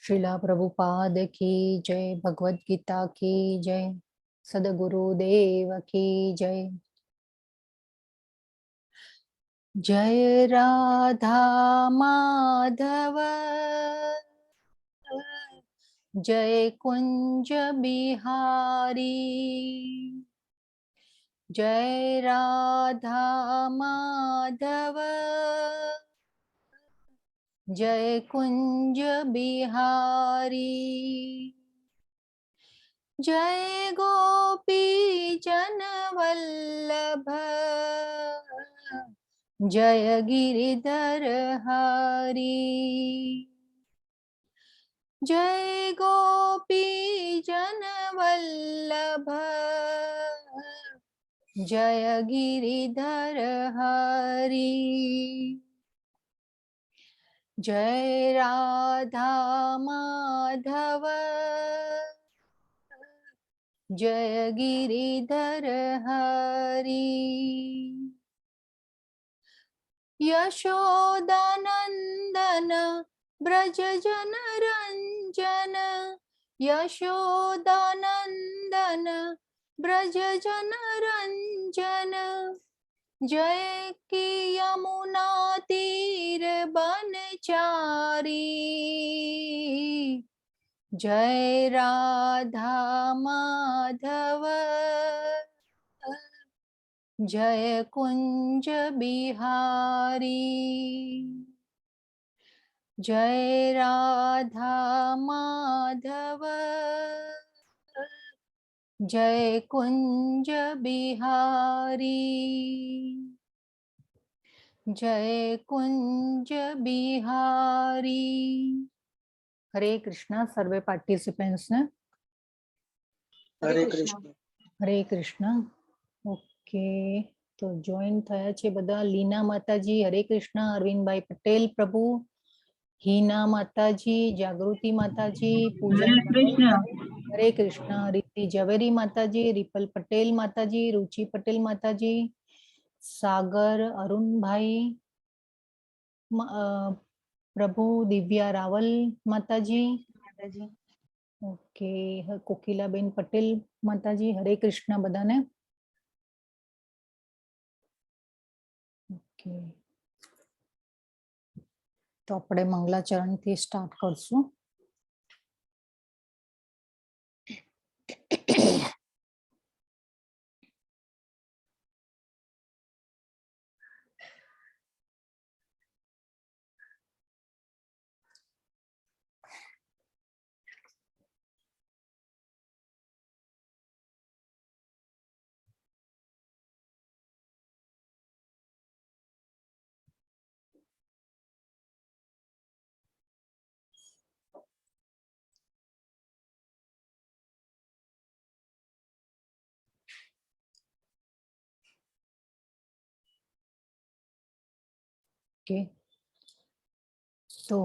श्रीला प्रभुपाद की जय। भगवद गीता की जय। सद्गुरुदेव की जय। जय राधा माधव जय कुंज बिहारी। जय राधा माधव जय कुंज बिहारी। जय गोपी जन वल्लभ जय गिरिधर हरी। जय गोपी जन वल्लभ जय गिरिधर हरी। जय राधा माधव जय गिरिधर हरी। यशोदानंदन ब्रज जन रंजन यशोदानंदन ब्रज जन रंजन। जय की यमुना तीर बनचारी। जय राधा माधव जय कुंज बिहारी। जय राधा माधव जय कुंज बिहारी। जय कुंज बिहारी। हरे कृष्णा सर्वे पार्टिसिपेंट्स ने। हरे कृष्ण। हरे कृष्णा। ओके, तो જોઈન થયા છે બધા। લીના માતાજી હરે કૃષ્ણ, અરવિંદભાઈ પટેલ પ્રભુ, હીના માતાજી, જાગૃતિ માતાજી, પૂજા हरे कृष्ण, रिद्धि जवेरी माताजी, रिपल पटेल माताजी, रुचि पटेल माताजी, सागर अरुण भाई प्रभु, दिव्या रावल माताजी, ओके, कोकिलाबेन पटेल माताजी। हरे कृष्ण बधाने। ओके, तो આપણે મંગલાચરણ થી સ્ટાર્ટ કરશું। ओके, तो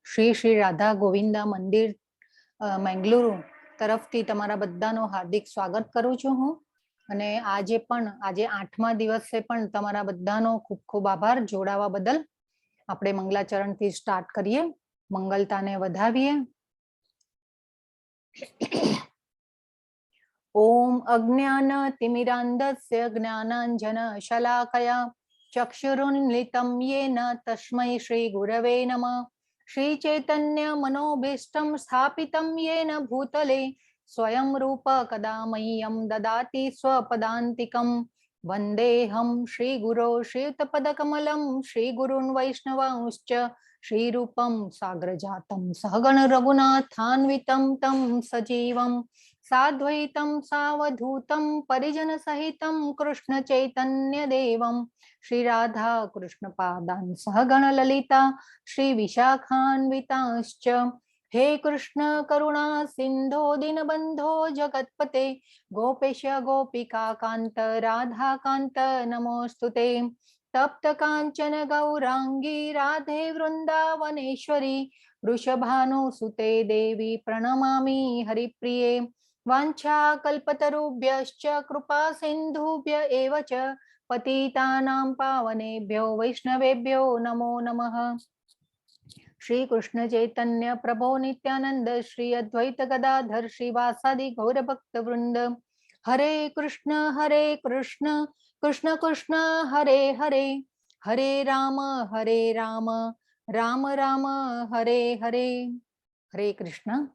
श्री श्री राधा गोविंदा मंदिर મેંગલુરુ તરફથી તમારા બધાનો હાર્દિક સ્વાગત કરું છું હું। અને આજે 8મા દિવસે પણ તમારા બધાનો ખૂબ ખૂબ આભાર જોડાવા બદલ। આપણે મંગલાચરણથી સ્ટાર્ટ કરીએ, મંગલતાને વધાવીએ। ओम अज्ञान तिमिरान्धस्य ज्ञानाञ्जन शलाकया चक्षुरुन्मिलितं येन तस्मै श्री गुरवे नमः। श्री चैतन्य मनोभीष्टं स्थापितं येन भूतले स्वयं रूप कदा मह्यं ददाति स्वपदान्तिकं। वन्देऽहं श्रीगुरो श्रीयुतपदकमलं श्रीगुरून् वैष्णवांश्च श्रीरूपं साग्रजातं सहगण रघुनाथान्वितं तं सजीवं साद्वैतं सावधूतं परिजन सहितं कृष्ण चैतन्य देवं श्री राधा कृष्ण पादान् सहगण ललिता श्री विशाखान्वितांश्च। हे कृष्ण करुणा सिंधो दीनबंधो जगत्पते गोपेश गोपिका कांत राधा कांत नमोस्तुते। तप्त कांचन गौरांगी राधे वृंदावनेश्वरी वृषभानुसुते देवी प्रणमामि हरिप्रिये। वाञ्छाकल्पतरुभ्यश्च कृपा सिन्धुभ्य एव च पतितानां पावनेभ्यो वैष्णवेभ्यो नमो नमः। श्री कृष्ण चैतन्य प्रभो नित्यानंद श्री अद्वैत गदाधर श्रीवासादि गौर भक्त वृंद। हरे कृष्ण कृष्ण कृष्ण हरे हरे, हरे राम राम राम हरे हरे। हरे कृष्ण।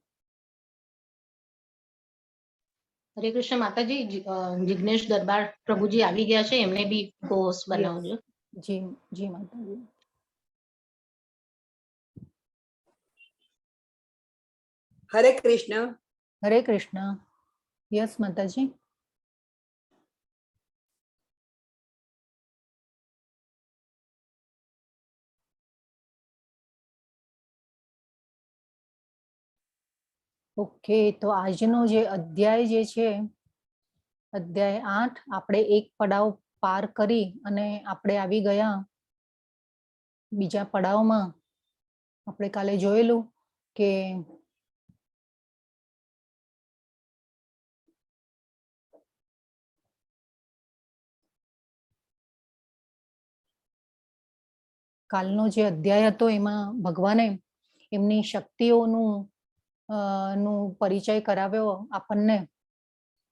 हरे कृष्ण माताजी। जिग्नेश दरबार प्रभुजी આવી ગયા છે, એમને બી કોર્સ બનાવજો। जी जी माताजी। हरे कृष्ण। हरे कृष्ण। यस माताजी। ओके, तो આજનો જે અધ્યાય જે છે, અધ્યાય 8, આપણે એક પડાવ પાર કરી અને આપણે આવી ગયા બીજા પડાવમાં। આપણે કાલે જોયેલું કે કાલનો જે અધ્યાય હતો એમાં ભગવાને એમની શક્તિઓનું નું પરિચય કરાવ્યો આપણને।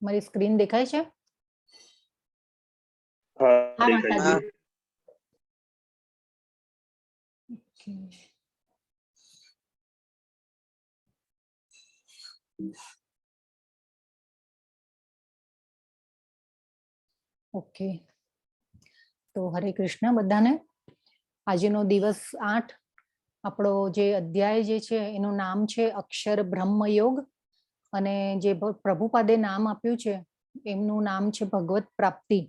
મારી સ્ક્રીન દેખાય છે? હા માતાજી। ઓકે, તો હરે કૃષ્ણ બધાને। આજનો દિવસ 8, આપણો જે અધ્યાય જે છે એનું નામ છે અક્ષર બ્રહ્મ યોગ, અને જે પ્રભુપાદે નામ આપ્યું છે એમનું નામ છે ભગવત પ્રાપ્તિ।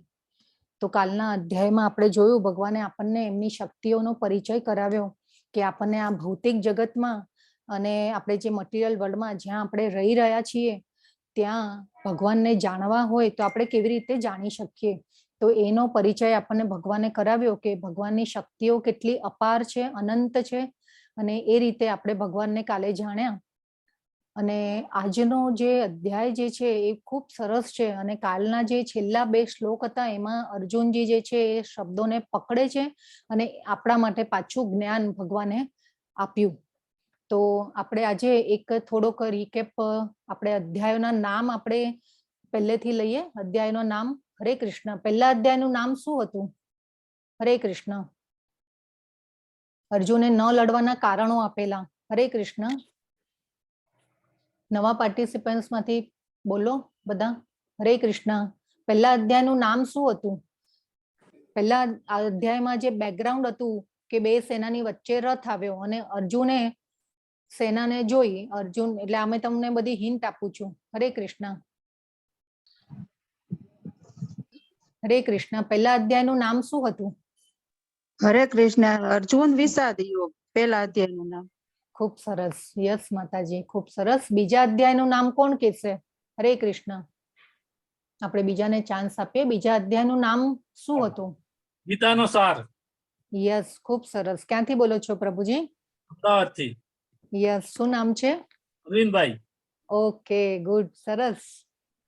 તો કાલના અધ્યાયમાં આપણે જોયું ભગવાને આપણને એમની શક્તિઓનો પરિચય કરાવ્યો કે આપણને આ ભૌતિક જગતમાં અને આપણે જે મટીરિયલ વર્લ્ડમાં જ્યાં આપણે રહી રહ્યા છીએ ત્યાં ભગવાનને જાણવા હોય તો આપણે કેવી રીતે જાણી શકીએ। તો એનો પરિચય આપણને ભગવાને કરાવ્યો કે ભગવાનની શક્તિઓ કેટલી અપાર છે, અનંત છે, અને એ રીતે આપણે ભગવાનને કાલે જાણ્યા। અને આજનો જે અધ્યાય જે છે એ ખૂબ સરસ છે, અને કાલના જે છેલ્લા 2 શ્લોક હતા એમાં અર્જુનજી જે છે એ શબ્દોને પકડે છે અને આપણા માટે પાછું જ્ઞાન ભગવાને આપ્યું। તો આપણે આજે એક થોડોક રીકેપ, આપણે અધ્યાયોના નામ આપણે પહેલેથી લઈએ। અધ્યાયનું નામ હરે કૃષ્ણ। પહેલા અધ્યાયનું નામ શું હતું? હરે કૃષ્ણ। અર્જુને ન લડવાના કારણો આપેલા। હરે કૃષ્ણ। નવા પાર્ટિસિપન્ટ્સ માંથી બોલો બધા। હરે કૃષ્ણ। પહેલા અધ્યાયનું નામ શું હતું? પહેલા અધ્યાયમાં જે બેકગ્રાઉન્ડ હતું કે 2 સેનાની વચ્ચે રથ આવ્યો અને અર્જુને સેનાને જોઈ। અર્જુન એટલે અમે તમને બધી હિન્ટ આપું છું। હરે કૃષ્ણ। હરે કૃષ્ણ। પહેલા અધ્યાયનું નામ શું હતું? હરે કૃષ્ણ। અર્જુન વિષાદ યોગ પહેલા અધ્યાયનું નામ। ખૂબ સરસ, યસ માતાજી, ખૂબ સરસ। બીજા અધ્યાયનું નામ કોણ કહેશે? હરે કૃષ્ણ। આપણે બીજાને ચાન્સ આપીએ। બીજા અધ્યાયનું નામ શું હતું? ગીતાનો સાર। યસ, ખૂબ સરસ। ક્યાંથી બોલો છો પ્રભુજી? અમદાવાદથી। યસ, શું નામ છે? અરવિંદભાઈ। ઓકે, ગુડ, સરસ,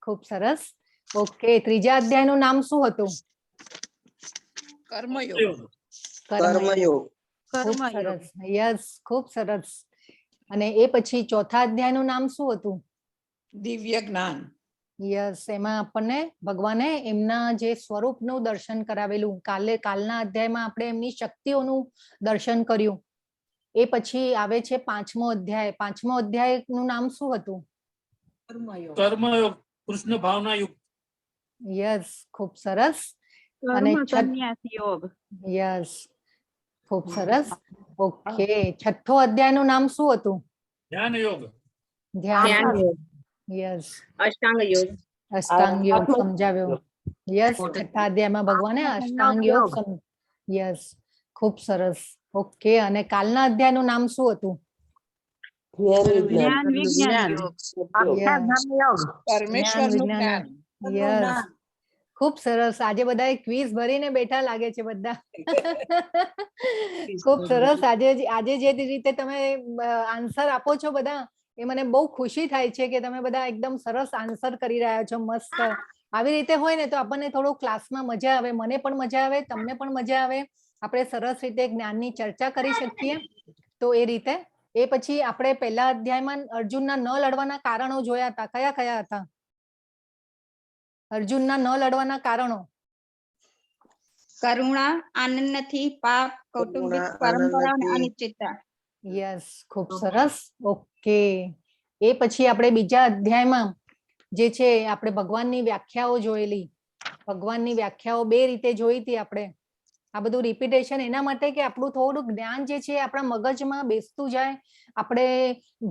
ખૂબ સરસ। ઓકે, ત્રીજા અધ્યાયનું નામ શું હતું? કર્મયોગ। કર્મયોગ। ખૂબ સરસ, યસ, ખૂબ સરસ। અને એ પછી ચોથા અધ્યાયનું નામ શું હતું? દિવ્ય જ્ઞાન। યસ, એમાં આપણને ભગવાને એમના જે સ્વરૂપનું દર્શન કરાવેલું। કાલના અધ્યાયમાં આપણે એમની શક્તિઓનું દર્શન કર્યું। એ પછી આવે છે 5મો અધ્યાય। 5મો અધ્યાયનું નામ શું હતું? કર્મયોગ કૃષ્ણ ભાવના યુક્ત। યસ, ખૂબ સરસ। અને સંન્યાસ યોગ। યસ, ખૂબ સરસ। ઓકે, છઠ્ઠો અધ્યાયનું નામ શું હતું? ધ્યાન યોગ। ધ્યાન યોગ। યસ, અષ્ટાંગ યોગ। અષ્ટાંગ યોગ સમજાવ્યો। યસ, છઠ્ઠા અધ્યાયમાં ભગવાને અષ્ટાંગ યોગ યસ, ખૂબ સરસ। ઓકે, અને કાલના અધ્યાયનું નામ શું હતું? જ્ઞાન વિજ્ઞાન યોગ। પરમેશ્વરનું જ્ઞાન। યસ, ખૂબ સરસ। આજે બધા ક્વિઝ ભરીને બેઠા લાગે છે બધા। ખૂબ સરસ। આજે જે રીતે તમે આન્સર આપો છો બધા, એ મને બહુ ખુશી થાય છે કે તમે બધા એકદમ સરસ આન્સર કરી રહ્યા છો, મસ્ત। આવી રીતે હોય ને તો આપણને થોડું ક્લાસમાં મજા આવે, મને પણ મજા આવે, તમને પણ મજા આવે, આપણે સરસ રીતે જ્ઞાનની ચર્ચા કરી શકીએ। તો એ રીતે એ પછી આપણે પહેલા અધ્યાયમાં અર્જુનના ન લડવાના કારણો જોયા હતા. કયા કયા હતા અર્જુનના ન લડવાના કારણો? કરુણા, આનંદ નથી, પાપ, કૌટુંબિક કરુણા, પરંપરા આનંદ અને નથી. અનિશ્ચિતતા. યસ, ખૂબ સરસ. ઓકે, એ પછી આપણે બીજા અધ્યાયમાં જે છે આપણે ભગવાનની વ્યાખ્યાઓ જોયેલી. ભગવાનની વ્યાખ્યાઓ બે રીતે જોઈ હતી આપણે. આ બધું રિપીટેશન એના માટે કે આપણું થોડું જ્ઞાન જે છે આપણા મગજમાં બેસતું જાય. આપણે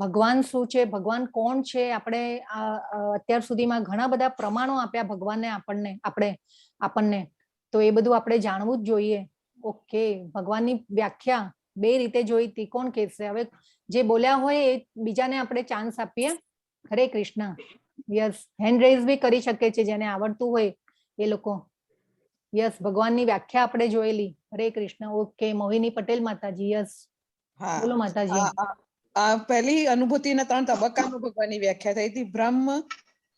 ભગવાન શું છે, ભગવાન કોણ છે, આપણે અત્યાર સુધીમાં ઘણા બધા પ્રમાણો આપ્યા ભગવાનને આપણને તો એ બધું આપણે જાણવું જ જોઈએ. ઓકે, ભગવાનની વ્યાખ્યા બે રીતે જોઈ હતી. કોણ કહેશે? હવે જે બોલ્યા હોય એ બીજાને આપણે ચાન્સ આપીએ. હરે કૃષ્ણ. યસ, હેન્ડ રેઝ બી કરી શકે છે જેને આવડતું હોય એ લોકો. યસ, ભગવાનની વ્યાખ્યા આપણે જોયેલી. હરે કૃષ્ણ. ઓકે, મોહિની પટેલ માતાજી. યસ, હા બોલો માતાજી. આ પહેલી અનુભૂતિના 3 તબક્કામાં ભગવાનની વ્યાખ્યા થઈ હતી: બ્રહ્મ,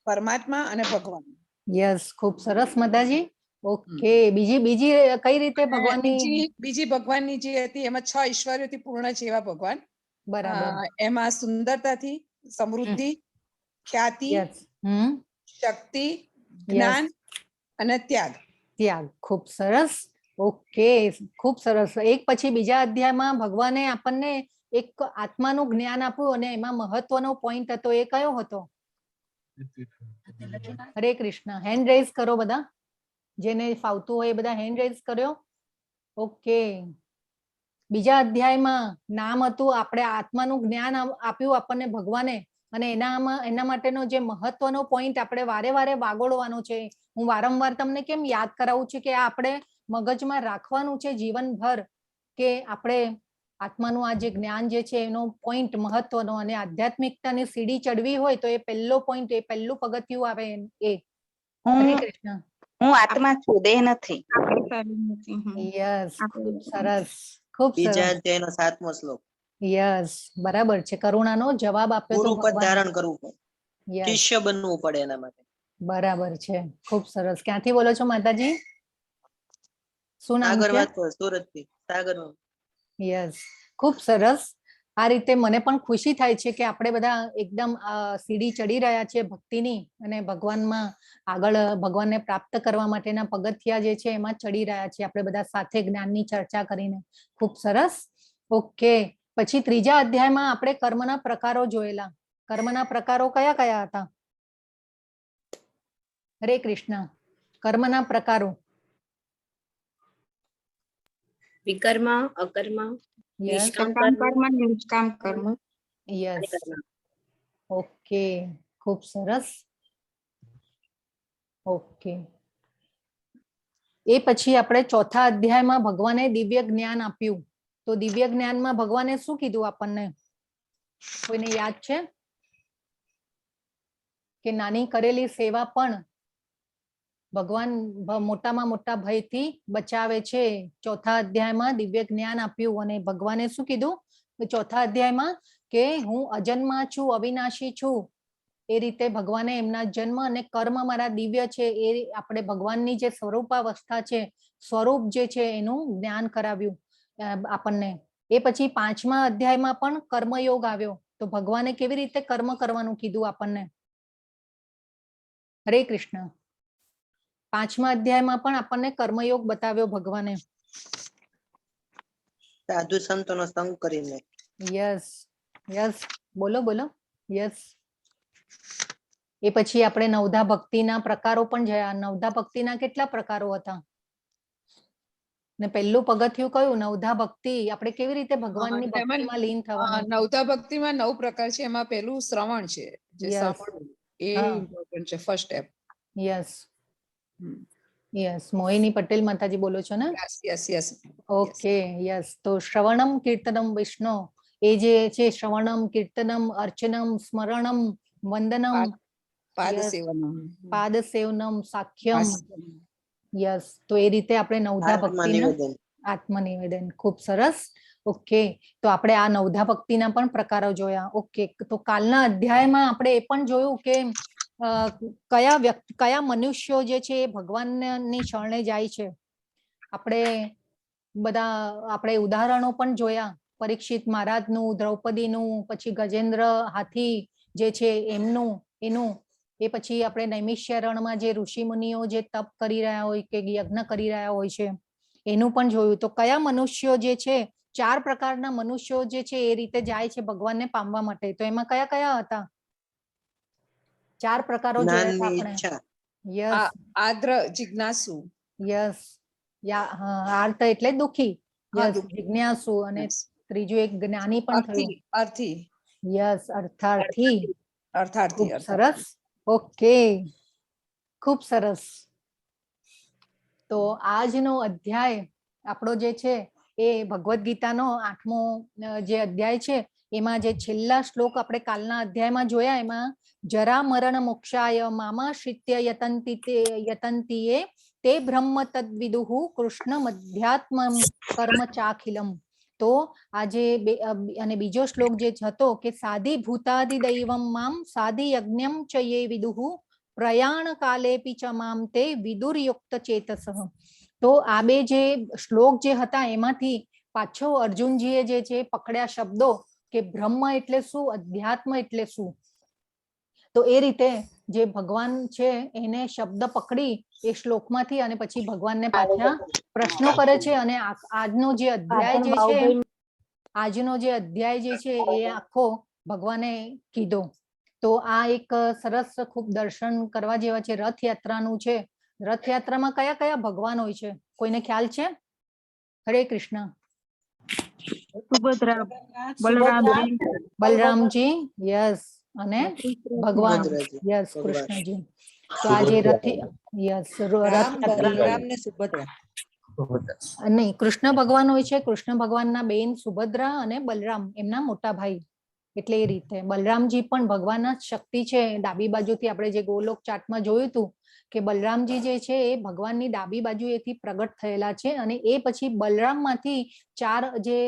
પરમાત્મા અને ભગવાન. યસ, ખૂબ સરસ માતાજી. ઓકે, બીજી કઈ રીતે અને ભગવાનની? બીજી ભગવાનની જે હતી એમાં 6 ઈશ્વરીઓથી પૂર્ણ છે એવા ભગવાન. બરાબર. એમાં સુંદરતાથી, સમૃદ્ધિ, ખ્યાતિ, યસ. શક્તિ, જ્ઞાન અને ત્યાગ. ત્યાગ. ખૂબ સરસ. ઓકે, ખૂબ સરસ. એક પછી બીજા અધ્યાયમાં ભગવાને આપણને એક આત્માનું જ્ઞાન આપ્યું અને એમાં મહત્વનો પોઈન્ટ હતો. એ કયો હતો? હરે કૃષ્ણ. હેન્ડ રેઝ કરો બધા, જેને ફાવતું હોય એ બધા હેન્ડ રેઝ કર્યો. ઓકે, બીજા અધ્યાયમાં નામ હતું આપણે આત્માનું જ્ઞાન આપ્યું આપણને ભગવાને, અને એના માટેનો જે મહત્વનો પોઈન્ટ આપણે વારે વારે વાગોળવાનો છે. હું વારંવાર તમને કેમ યાદ કરાવું છું કે આ આપણે મગજમાં રાખવાનું છે જીવનભર, કે આપણે આત્માનું આ જે જ્ઞાન જે છે એનો પોઈન્ટ મહત્વનો, અને આધ્યાત્મિકતાની સીડી ચડવી હોય તો એ પહેલો પોઈન્ટ, એ પહેલું પગથિયું આવે એ. હરે કૃષ્ણ. હું આત્મા છું, દેહ નથી. આપણે શરીર નથી. યસ, આપણે ખૂબ સરસ. ખૂબ બીજા સરસ. અધ્યાયનો 7મો શ્લોક. યસ, બરાબર છે. કરુણાનો જવાબ આપ્યો તો ગુરુ પદ ભગવાન. ધારણ કરવું પડે, યસ, શિષ્ય બનવું પડે એના માટે. બરાબર છે. ખૂબ સરસ. ક્યાંથી બોલો છો માતાજી? શું નામ આગળ છે? વાત કરો. સુરતથી સાગર. યસ, ખૂબ સરસ. આ રીતે મને પણ ખુશી થાય છે કે આપણે બધા એકદમ સીડી ચડી રહ્યા છે ભક્તિની, અને ભગવાનમાં આગળ ભગવાનને પ્રાપ્ત કરવા માટેના પગથિયા જે છે એમાં ચડી રહ્યા છે આપણે બધા સાથે જ્ઞાનની ચર્ચા કરીને. ખૂબ સરસ. ઓકે, પછી ત્રીજા અધ્યાયમાં આપણે કર્મના પ્રકારો જોયેલા. કર્મના પ્રકારો કયા કયા હતા? હરે કૃષ્ણ. કર્મના પ્રકારો. વિકર્મ, અકર્મ, યસ, સકામ કર્મ, નિષ્કામ કર્મ. યસ. ઓકે, ખૂબ સરસ. ઓકે, એ પછી આપણે ચોથા અધ્યાયમાં ભગવાને દિવ્ય જ્ઞાન આપ્યું. તો દિવ્ય જ્ઞાનમાં ભગવાને શું કીધું આપણને? કોઈને યાદ છે? કે નાની કરેલી સેવા પણ ભગવાન મોટામાં મોટા ભયથી બચાવે છે. ચોથા અધ્યાયમાં દિવ્ય જ્ઞાન આપ્યું અને ભગવાને શું કીધું ચોથા અધ્યાયમાં? કે હું અજન્મા છું, અવિનાશી છું. એ રીતે ભગવાને એમના જન્મ અને કર્મ મારા દિવ્ય છે એ આપણે ભગવાનની જે સ્વરૂપાવસ્થા છે, સ્વરૂપ જે છે એનું જ્ઞાન કરાવ્યું આપણને. એ પછી પાંચમા અધ્યાયમાં પણ કર્મયોગ આવ્યો. તો ભગવાને કેવી રીતે કર્મ કરવાનું કીધું આપણને? હરે કૃષ્ણ. પાંચમા અધ્યાયમાં પણ આપણને કર્મયોગ બતાવ્યો ભગવાને. સાધુ સંતોનો સંગ કરીને. યસ, યસ, બોલો બોલો. યસ. એ પછી આપણે નવધા ભક્તિના પ્રકારો પણ જોયા. નવધા ભક્તિના કેટલા પ્રકારો હતા? ને પહેલું પગથિયું કયું? નવધા ભક્તિ. આપણે કેવી રીતે ભગવાનની ભક્તિમાં લીન થવાનું? નવધા ભક્તિમાં 9 પ્રકાર છે. એમાં પહેલું શ્રવણ છે, જે Yes. સાંભળવું એ હા. ઇમ્પોર્ટન્ટ છે, first step. Yes, yes. Mohini Patel માતાજી બોલો છો ને? Yes yes. Okay, yes. તો શ્રવણમ કીર્તનમ વિષ્ણુ, એ જે છે શ્રવણમ, કીર્તનમ, અર્ચનમ, સ્મરણમ, વંદનમ, પાદ Yes. સેવનમ, પાદ સેવનમ, સાખ્યમ. ભાષ્યમ. યસ. તો એ રીતે આપણે નવધા ભક્તિના આત્મનિવેદન. આત્મનિવેદન. ખૂબ સરસ. ઓકે, તો આપણે આ નવધા ભક્તિના પણ પ્રકારો જોયા. ઓકે, તો કાલના અધ્યાયમાં આપણે એ પણ જોયું કે કયા મનુષ્યો જે છે એ ભગવાનની શરણે જાય છે. આપણે ઉદાહરણો પણ જોયા. પરીક્ષિત મહારાજનું, દ્રૌપદીનું, પછી ગજેન્દ્ર હાથી જે છે એનું, એ પછી આપણે નૈમિષ્ય રણમાં જે ઋષિ મુનિઓ જે તપ કરી રહ્યા હોય કે યજ્ઞ કરી રહ્યા હોય છે એનું પણ જોયું. તો કયા મનુષ્યો જે છે, 4 પ્રકારના મનુષ્યો જે છે એ રીતે જાય છે ભગવાનને પામવા માટે, તો એમાં કયા કયા હતા? 4 પ્રકારો જોયા હતા જ્ઞાનની આપણે. ઈચ્છા, યસ આદ્ર જિજ્ઞાસુ, યસ, આર્ત એટલે દુખી, હા, યસ, દુઃખી. જિજ્ઞાસુ, અને ત્રીજું એક જ્ઞાની પણ થયું. અર્થી, યસ, અર્થાર્થી. અર્થાર્થી, ખૂબ સરસ. ઓકે, ખૂબ સરસ. તો આજનો અધ્યાય આપણો જે છે એ ભગવદ્ ગીતાનો 8મો જે અધ્યાય છે એમાં જે છેલ્લા શ્લોક આપણે કાલના અધ્યાયમાં જોયા, એમાં જરા મરણ મોક્ષાય મામાશ્રિત્ય યતંતીએ તે બ્રહ્મ તદ્વિદુહુ કૃષ્ણ મધ્યાત્મ કર્મ ચાખિલમ. તો આજે અને બીજો શ્લોક જે હતો કે સાધિ ભૂતાદિ દૈવમ મામ સાધિ યજ્ઞમ ચ યે વિદુહુ પ્રયાણ કાલેપી ચ મામ તે વિદુરયુક્ત ચેતસઃ. તો આ બે જે શ્લોક જે હતા એમાંથી પાછો અર્જુનજીએ જે છે પકડ્યા શબ્દો કે બ્રહ્મ એટલે શું, અધ્યાત્મ એટલે શું. તો એ રીતે જે ભગવાન છે એને શબ્દ પકડી એ શ્લોકમાંથી અને પછી ભગવાનને પાછા પ્રશ્નો કરે છે. અને આજનો જે અધ્યાય જે છે એ આખો ભગવાને કીધો. તો આ એક સરસ ખૂબ દર્શન કરવા જેવા છે. રથયાત્રાનું છે. રથયાત્રામાં કયા કયા ભગવાન હોય છે, કોઈને ખ્યાલ છે? હરે કૃષ્ણ. સુભદ્રા, બલરામજી, બલરામજી, યસ, અને ભગવાન, ભદ્રજી, યસ, ભગવાન. કૃષ્ણજી. તો આજે યસ, રથયાત્રા ને સુભદ્રા. નહીં, કૃષ્ણ ભગવાન હોય છે. કૃષ્ણ ભગવાનના બેન સુભદ્રા અને બલરામ એમના મોટા ભાઈ. એટલે એ રીતે બલરામજી પણ ભગવાનના શક્તિ છે. ડાબી બાજુથી આપણે જે ગોલોક ચાર્ટમાં જોયું હતું કે બલરામજી જે છે એ ભગવાનની ડાબી બાજુએથી પ્રગટ થયેલા છે. અને એ પછી બલરામમાંથી 4 જે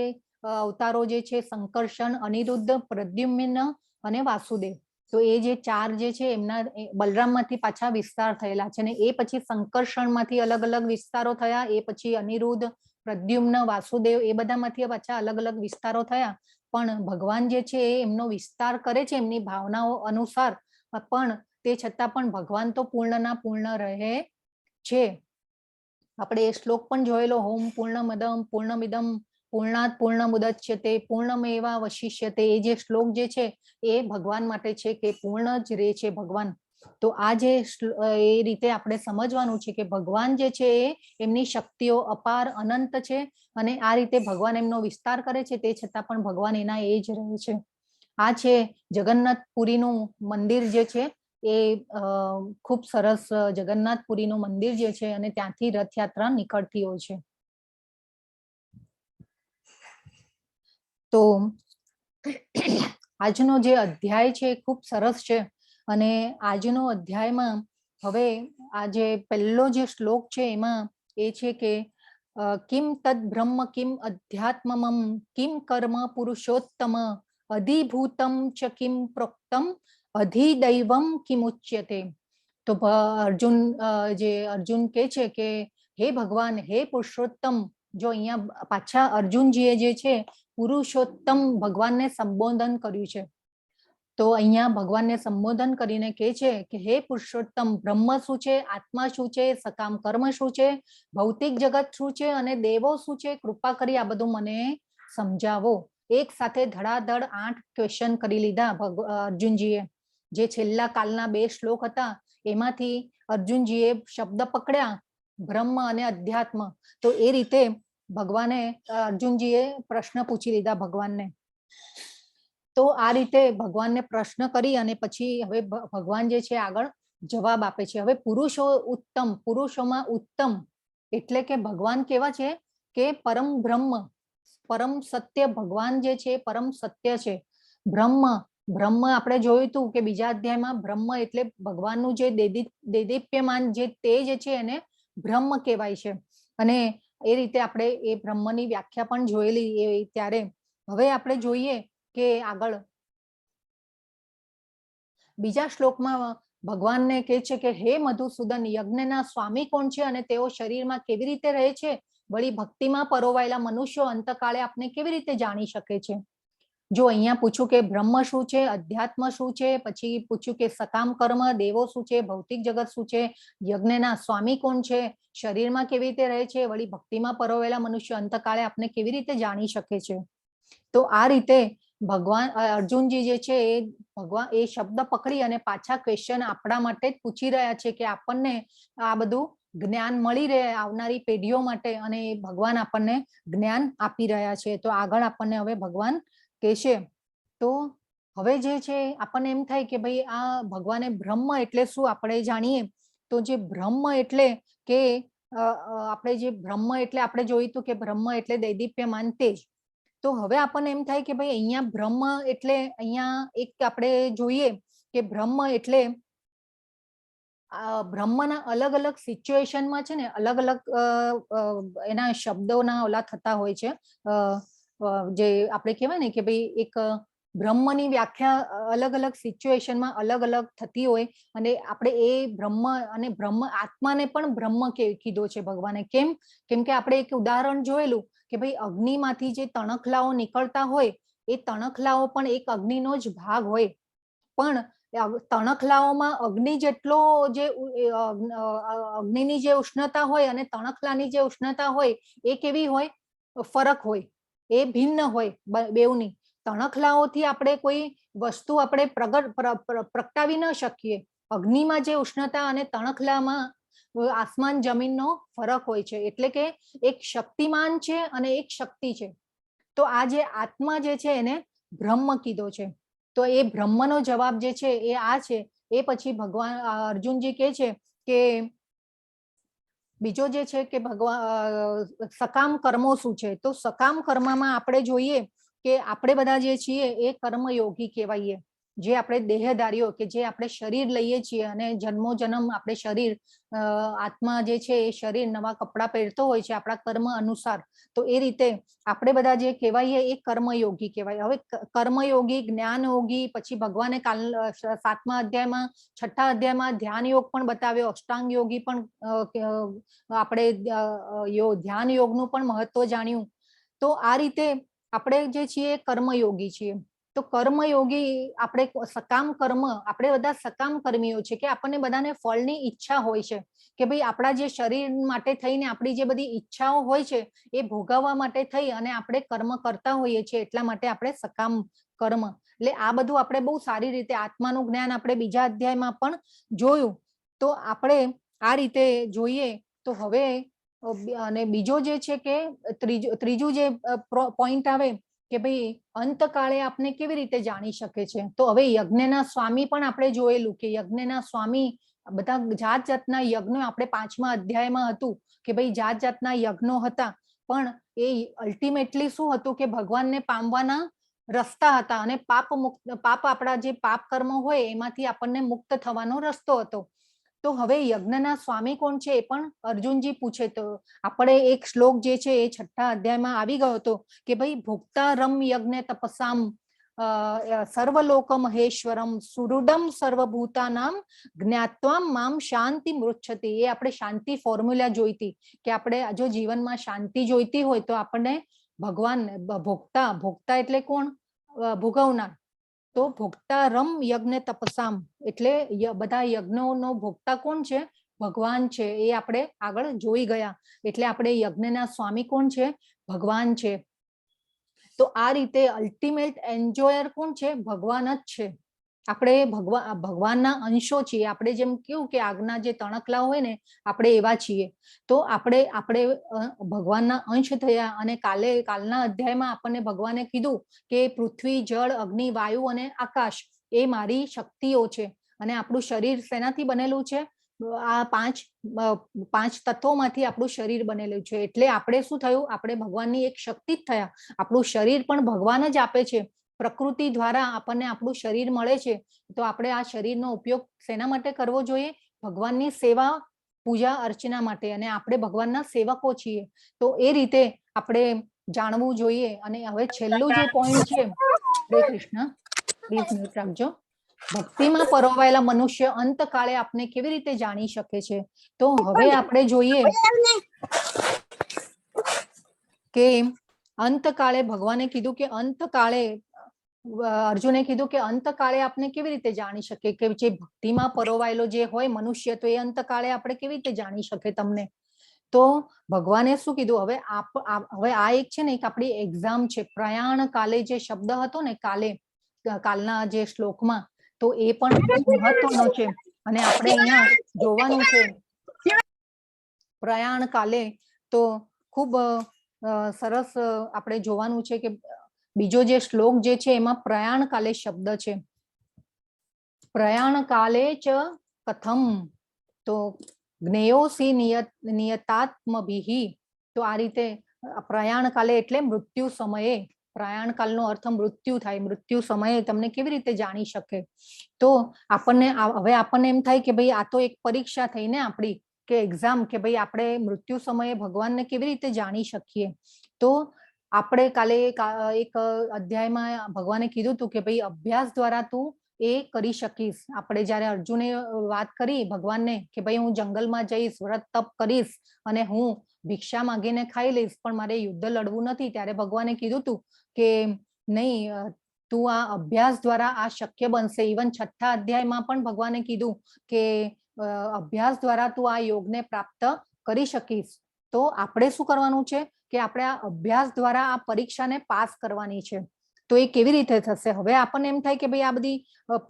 અવતારો જે છે, સંકર્ષણ, અનિરુદ્ધ, પ્રદ્યુમ્ન અને વાસુદેવ. તો એ જે 4 જે છે એમના બલરામમાંથી પાછા વિસ્તાર થયેલા છે. અને એ પછી સંકર્ષણમાંથી અલગ અલગ વિસ્તારો થયા. એ પછી અનિરુદ્ધ, પ્રદ્યુમ્ન, વાસુદેવ એ બધામાંથી પાછા અલગ અલગ વિસ્તારો થયા. પણ ભગવાન જે છે એ એમનો વિસ્તાર કરે છે એમની ભાવનાઓ અનુસાર, પણ તે છતાં પણ ભગવાન તો પૂર્ણના પૂર્ણ રહે છે. આપણે એ શ્લોક પણ જોયેલો, હોમ પૂર્ણમદમ પૂર્ણમિદમ પૂર્ણાત પૂર્ણમુદચ્યતે પૂર્ણમેવા વશિષ્યતે. એ જે શ્લોક જે છે એ ભગવાન માટે છે કે પૂર્ણ જ રહે છે ભગવાન. તો આ જે એ રીતે આપણે સમજવાનું છે કે ભગવાન જે છે એ એમની શક્તિઓ અપાર અનંત છે. અને આ રીતે ભગવાન એમનો વિસ્તાર કરે છે, તે છતાં પણ ભગવાન એના એ જ રહે છે. આ છે જગન્નાથપુરીનું મંદિર જે છે એ ખૂબ સરસ જગન્નાથપુરીનું મંદિર જે છે, અને ત્યાંથી રથયાત્રા નીકળતી હોય છે. તો આજનો જે અધ્યાય છે એ ખૂબ સરસ છે. અને આજનો અધ્યાયમાં હવે આ જે પહેલો જે શ્લોક છે એમાં એ છે કે કિમ તદ બ્રહ્મ કિમ અધ્યાત્મમ કિમ કર્મ પુરુષોત્તમ અધિભૂતમ ચ કિમ પ્રોક્તમ અધિદૈવમ કિમુચ્યતે. તો અર્જુન કે છે કે હે ભગવાન, હે પુરુષોત્તમ. જો અહીંયા પાછા અર્જુનજીએ જે છે પુરુષોત્તમ ભગવાનને સંબોધન કર્યું છે. તો અહીંયા ભગવાનને સંબોધન કરીને કે છે કે હે પુરુષોત્તમ, બ્રહ્મ શું છે, આત્મા શું છે, સકામ કર્મ શું છે, ભૌતિક જગત શું છે અને દેવો શું છે, કૃપા કરી આ બધું મને સમજાવો. એક સાથે ધડાધડ 8 ક્વેશ્ચન કરી લીધા અર્જુનજીએ. જે છેલ્લા કાલના 2 શ્લોક હતા એમાંથી અર્જુનજીએ શબ્દ પકડ્યા બ્રહ્મ અને અધ્યાત્મ. તો એ રીતે ભગવાને અર્જુનજીએ પ્રશ્ન પૂછી લીધા ભગવાનને. તો આ રીતે ભગવાનને પ્રશ્ન કરી અને પછી હવે ભગવાન જે છે આગળ જવાબ આપે છે. હવે પુરુષો ઉત્તમ, પુરુષોમાં ઉત્તમ એટલે કે ભગવાન કેવા છે કે પરમ બ્રહ્મ, પરમ સત્ય. ભગવાન જે છે પરમ સત્ય છે. બ્રહ્મ આપણે જોયું હતું કે બીજા અધ્યાયમાં બ્રહ્મ એટલે ભગવાનનું જે દેદીપ્યમાન જે તેજ છે એને બ્રહ્મ કહેવાય છે. અને એ રીતે આપણે એ બ્રહ્મની વ્યાખ્યા પણ જોયેલી ત્યારે. હવે આપણે જોઈએ કે આગળ બીજા શ્લોકમાં ભગવાનને કહે છે કે હે મધુસૂદન, યજ્ઞના સ્વામી કોણ છે અને તેઓ શરીરમાં કેવી રીતે રહે છે વળી ભક્તિમાં પરોવાયેલા મનુષ્યો અંતકાળે આપને કેવી રીતે જાણી શકે છે? જો અહીંયા પૂછ્યું કે બ્રહ્મ શું છે, અધ્યાત્મ શું છે, પછી પૂછ્યું કે સકામ કર્મ, દેવો શું છે, ભૌતિક જગત શું છે, યજ્ઞના સ્વામી કોણ છે, શરીરમાં કેવી રીતે રહે છે, વળી ભક્તિમાં પરોવાયેલા મનુષ્ય અંતકાળે આપને કેવી રીતે જાણી શકે છે? તો આ રીતે ભગવાન અર્જુનજી જે છે એ ભગવાન એ શબ્દ પકડી અને પાછા ક્વેશ્ચન આપણા માટે જ પૂછી રહ્યા છે કે આપણને આ બધું જ્ઞાન મળી રહે આવનારી પેઢીઓ માટે, અને ભગવાન આપણને જ્ઞાન આપી રહ્યા છે. તો આગળ આપણને હવે ભગવાન કહેશે. તો હવે જે છે આપણને એમ થાય કે ભાઈ આ ભગવાને બ્રહ્મ એટલે શું આપણે જાણીએ. તો જે બ્રહ્મ એટલે કે આપણે જે બ્રહ્મ એટલે આપણે જોયું હતું કે બ્રહ્મ એટલે દૈદીપ્યમાન તેજ. તો હવે આપણને એમ થાય કે ભાઈ અહીંયા બ્રહ્મ એટલે અહીંયા એક આપણે જોઈએ કે બ્રહ્મ એટલે બ્રહ્મના અલગ અલગ સિચ્યુએશનમાં છે ને અલગ અલગ એના શબ્દોના ઓલા થતા હોય છે. જે આપણે કહેવાય ને કે ભાઈ એક બ્રહ્મની વ્યાખ્યા અલગ અલગ સિચ્યુએશનમાં અલગ અલગ થતી હોય, અને આપણે એ બ્રહ્મ અને બ્રહ્મ આત્માને પણ બ્રહ્મ કીધો છે ભગવાને. કેમ કે આપણે એક ઉદાહરણ જોયેલું કે ભાઈ અગ્નિમાંથી જે તણખલાઓ નીકળતા હોય એ તણખલાઓ પણ એક અગ્નિનો જ ભાગ હોય, પણ તણખલાઓમાં અગ્નિ જેટલો જે અગ્નિની જે ઉષ્ણતા હોય અને તણખલાની જે ઉષ્ણતા હોય એ કેવી હોય, ફરક હોય, એ ભિન્ન હોય બેઉની. તણખલાઓથી આપણે કોઈ વસ્તુ આપણે પ્રગટાવી ન શકીએ. અગ્નિમાં જે ઉષ્ણતા અને તણખલામાં આસમાન જમીનનો ફરક હોય છે. એટલે કે એક શક્તિમાન છે અને એક શક્તિ છે. તો આ જે આત્મા જે છે એને બ્રહ્મ કીધો છે. તો એ બ્રહ્મનો જવાબ જે છે એ આ છે. એ પછી ભગવાન અર્જુનજી કહે છે કે બીજો જે છે કે ભગવાન સકામ કર્મો શું છે. તો સકામ કર્મમાં આપણે જોઈએ કે આપણે બધા જે છીએ એ કર્મયોગી કહેવાઈએ. જે આપણે દેહધારીઓ કે જે આપણે શરીર લઈએ છીએ અને જન્મો જન્મ આપણે શરીર આત્મા જે છે એ શરીર નવા કપડા પહેરતો હોય છે આપણા કર્મ અનુસાર. તો એ રીતે આપણે બધા જે કહેવાઈએ એ કર્મયોગી કહેવાય. હવે કર્મયોગી, જ્ઞાનયોગી, પછી ભગવાને કાલ 7મા અધ્યાયમાં 6ઠા અધ્યાયમાં ધ્યાન યોગ પણ બતાવ્યો, અષ્ટાંગ યોગી પણ આપણે ધ્યાન યોગનું પણ મહત્વ જાણ્યું. તો આ રીતે આપણે જે છીએ કર્મયોગી છીએ. તો કર્મયોગી આપણે સકામ કર્મ, આપણે બધા સકામ કર્મીઓ છે કે આપણને બધાને ફળની ઈચ્છા હોય છે કે ભાઈ આપણા જે શરીર માટે થઈને આપણી જે બધી ઈચ્છાઓ હોય છે એ ભોગવવા માટે થઈ અને આપણે કર્મ કરતા હોઈએ છીએ. એટલા માટે આપણે સકામ કર્મ. એટલે આ બધું આપણે બહુ સારી રીતે આત્માનું જ્ઞાન આપણે બીજા અધ્યાયમાં પણ જોયું. તો આપણે આ રીતે જોઈએ. તો હવે અને બીજો જે છે કે ત્રીજું જે પોઈન્ટ આવે કે ભાઈ અંતકાળે આપને કેવી રીતે જાણી શકે છે. તો હવે યજ્ઞના સ્વામી પણ આપણે જોયેલું કે યજ્ઞના સ્વામી બધા જાત જાતના યજ્ઞો આપણે 5મા અધ્યાયમાં હતું કે ભાઈ જાત જાતના યજ્ઞો હતા, પણ એ અલ્ટિમેટલી શું હતું કે ભગવાનને પામવાના રસ્તા હતા અને પાપ આપણા જે પાપ કર્મ હોય એમાંથી આપણને મુક્ત થવાનો રસ્તો હતો. તો હવે યજ્ઞના સ્વામી કોણ છે એ પણ અર્જુનજી પૂછે. તો આપણે એક શ્લોક જે છે એ 6ઠા અધ્યાયમાં આવી ગયો હતો કે ભાઈ ભોક્તારમ યજ્ઞ તપસામ સર્વલોક મહેશ્વરમ સુહૃદમ સર્વભૂતાનામ જ્ઞાત્વામ મામ શાંતિ મૃચ્છતિ. એ આપણે શાંતિ ફોર્મ્યુલા જોઈતી કે આપણે જો જીવનમાં શાંતિ જોઈતી હોય તો આપણને ભગવાન ભોક્તા એટલે કોણ? ભોગવનાર. તો ભોક્તારમ યજ્ઞ તપસામ એટલે બધા યજ્ઞોનો ભોક્તા કોણ છે? ભગવાન છે. એ આપણે આગળ જોઈ ગયા. એટલે આપણે યજ્ઞના સ્વામી કોણ છે? ભગવાન છે. તો આ રીતે અલ્ટિમેટ એન્જોયર કોણ છે? ભગવાન જ છે. આપણે ભગવાનના અંશો છીએ. આપણે જેમ કેવું કે આગના જે તણખલા હોય ને આપણે એવા છીએ. તો આપણે ભગવાનના અંશ થયા. અને કાલના અધ્યાયમાં આપણને ભગવાને કીધું કે પૃથ્વી, જળ, અગ્નિ, વાયુ અને આકાશ એ મારી શક્તિઓ છે. અને આપણું શરીર શેનાથી બનેલું છે? આ પાંચ તત્વોમાંથી આપણું શરીર બનેલું છે. એટલે આપણે શું થયું? આપણે ભગવાનની એક શક્તિ જ થયા. આપણું શરીર પણ ભગવાન જ આપે છે. પ્રકૃતિ દ્વારા આપણને આપણું શરીર મળે છે. તો આપણે આ શરીરનો ઉપયોગ શેના માટે કરવો જોઈએ? ભગવાનની સેવા, પૂજા અર્ચના માટે. અને આપણે ભગવાનના સેવકો છીએ. તો એ રીતે આપણે જાણવું જોઈએ. અને હવે છેલ્લું જે પોઈન્ટ છે, હરે કૃષ્ણ, પ્લીઝ મ્યુટ રાખજો. ભક્તિમાં પરોવાયેલા મનુષ્ય અંતકાળે આપને કેવી રીતે જાણી શકે છે? તો હવે આપણે જોઈએ કે અંતકાળે ભગવાને કીધું કે અંતકાળે અર્જુને કીધું કે અંતકાળે આપણે કેવી રીતે જાણી શકીએ કે જે ભક્તિમાં પરોવાયેલો જે હોય મનુષ્ય તો એ અંતકાળે આપણે કેવી રીતે જાણી શકીએ તમને? તો ભગવાને શું કીધું? હવે આ એક છે ને એક આપણી એક્ઝામ છે. પ્રયાણ કાલે જે શબ્દ હતો ને કાલના જે શ્લોકમાં, તો એ પણ મહત્વનો છે અને આપણે અહીંયા જોવાનું છે પ્રયાણ કાલે. તો ખૂબ સરસ આપણે જોવાનું છે કે બીજો જે શ્લોક જે છે એમાં પ્રયાણ કાલે શબ્દ છે. પ્રયાણ કાલે ચ કથમ તો જ્ઞેયોસી નિયતાત્મભિઃ. તો આ રીતે પ્રયાણ કાલે એટલે મૃત્યુ સમયે. પ્રયાણ કાલનો અર્થ મૃત્યુ થાય. મૃત્યુ સમયે તમને કેવી રીતે જાણી શકે? તો હવે આપણને એમ થાય કે ભાઈ આ તો એક પરીક્ષા થઈ ને આપણી, કે એક્ઝામ, કે ભાઈ આપણે મૃત્યુ સમયે ભગવાનને કેવી રીતે જાણી શકીએ? તો આપણે કાલે એક અધ્યાયમાં ભગવાને કીધું હતું કે ભાઈ અભ્યાસ દ્વારા તું એ કરી શકીશ. આપણે જયારે અર્જુને વાત કરી ભગવાનને કે ભાઈ હું જંગલમાં જઈશ, વ્રત તપ કરીશ અને હું ભિક્ષા માંગીને ખાઈ લઈશ, પણ મારે યુદ્ધ લડવું નથી, ત્યારે ભગવાને કીધું હતું કે નહીં, તું આ અભ્યાસ દ્વારા આ શક્ય બનશે. ઇવન 6થા અધ્યાયમાં પણ ભગવાને કીધું કે અભ્યાસ દ્વારા તું આ યોગને પ્રાપ્ત કરી શકીશ. તો આપણે શું કરવાનું છે કે આપણે આ અભ્યાસ દ્વારા આ પરીક્ષાને પાસ કરવાની છે. તો એ કેવી રીતે થશે? હવે આપણને એમ થાય કે ભાઈ આ બધી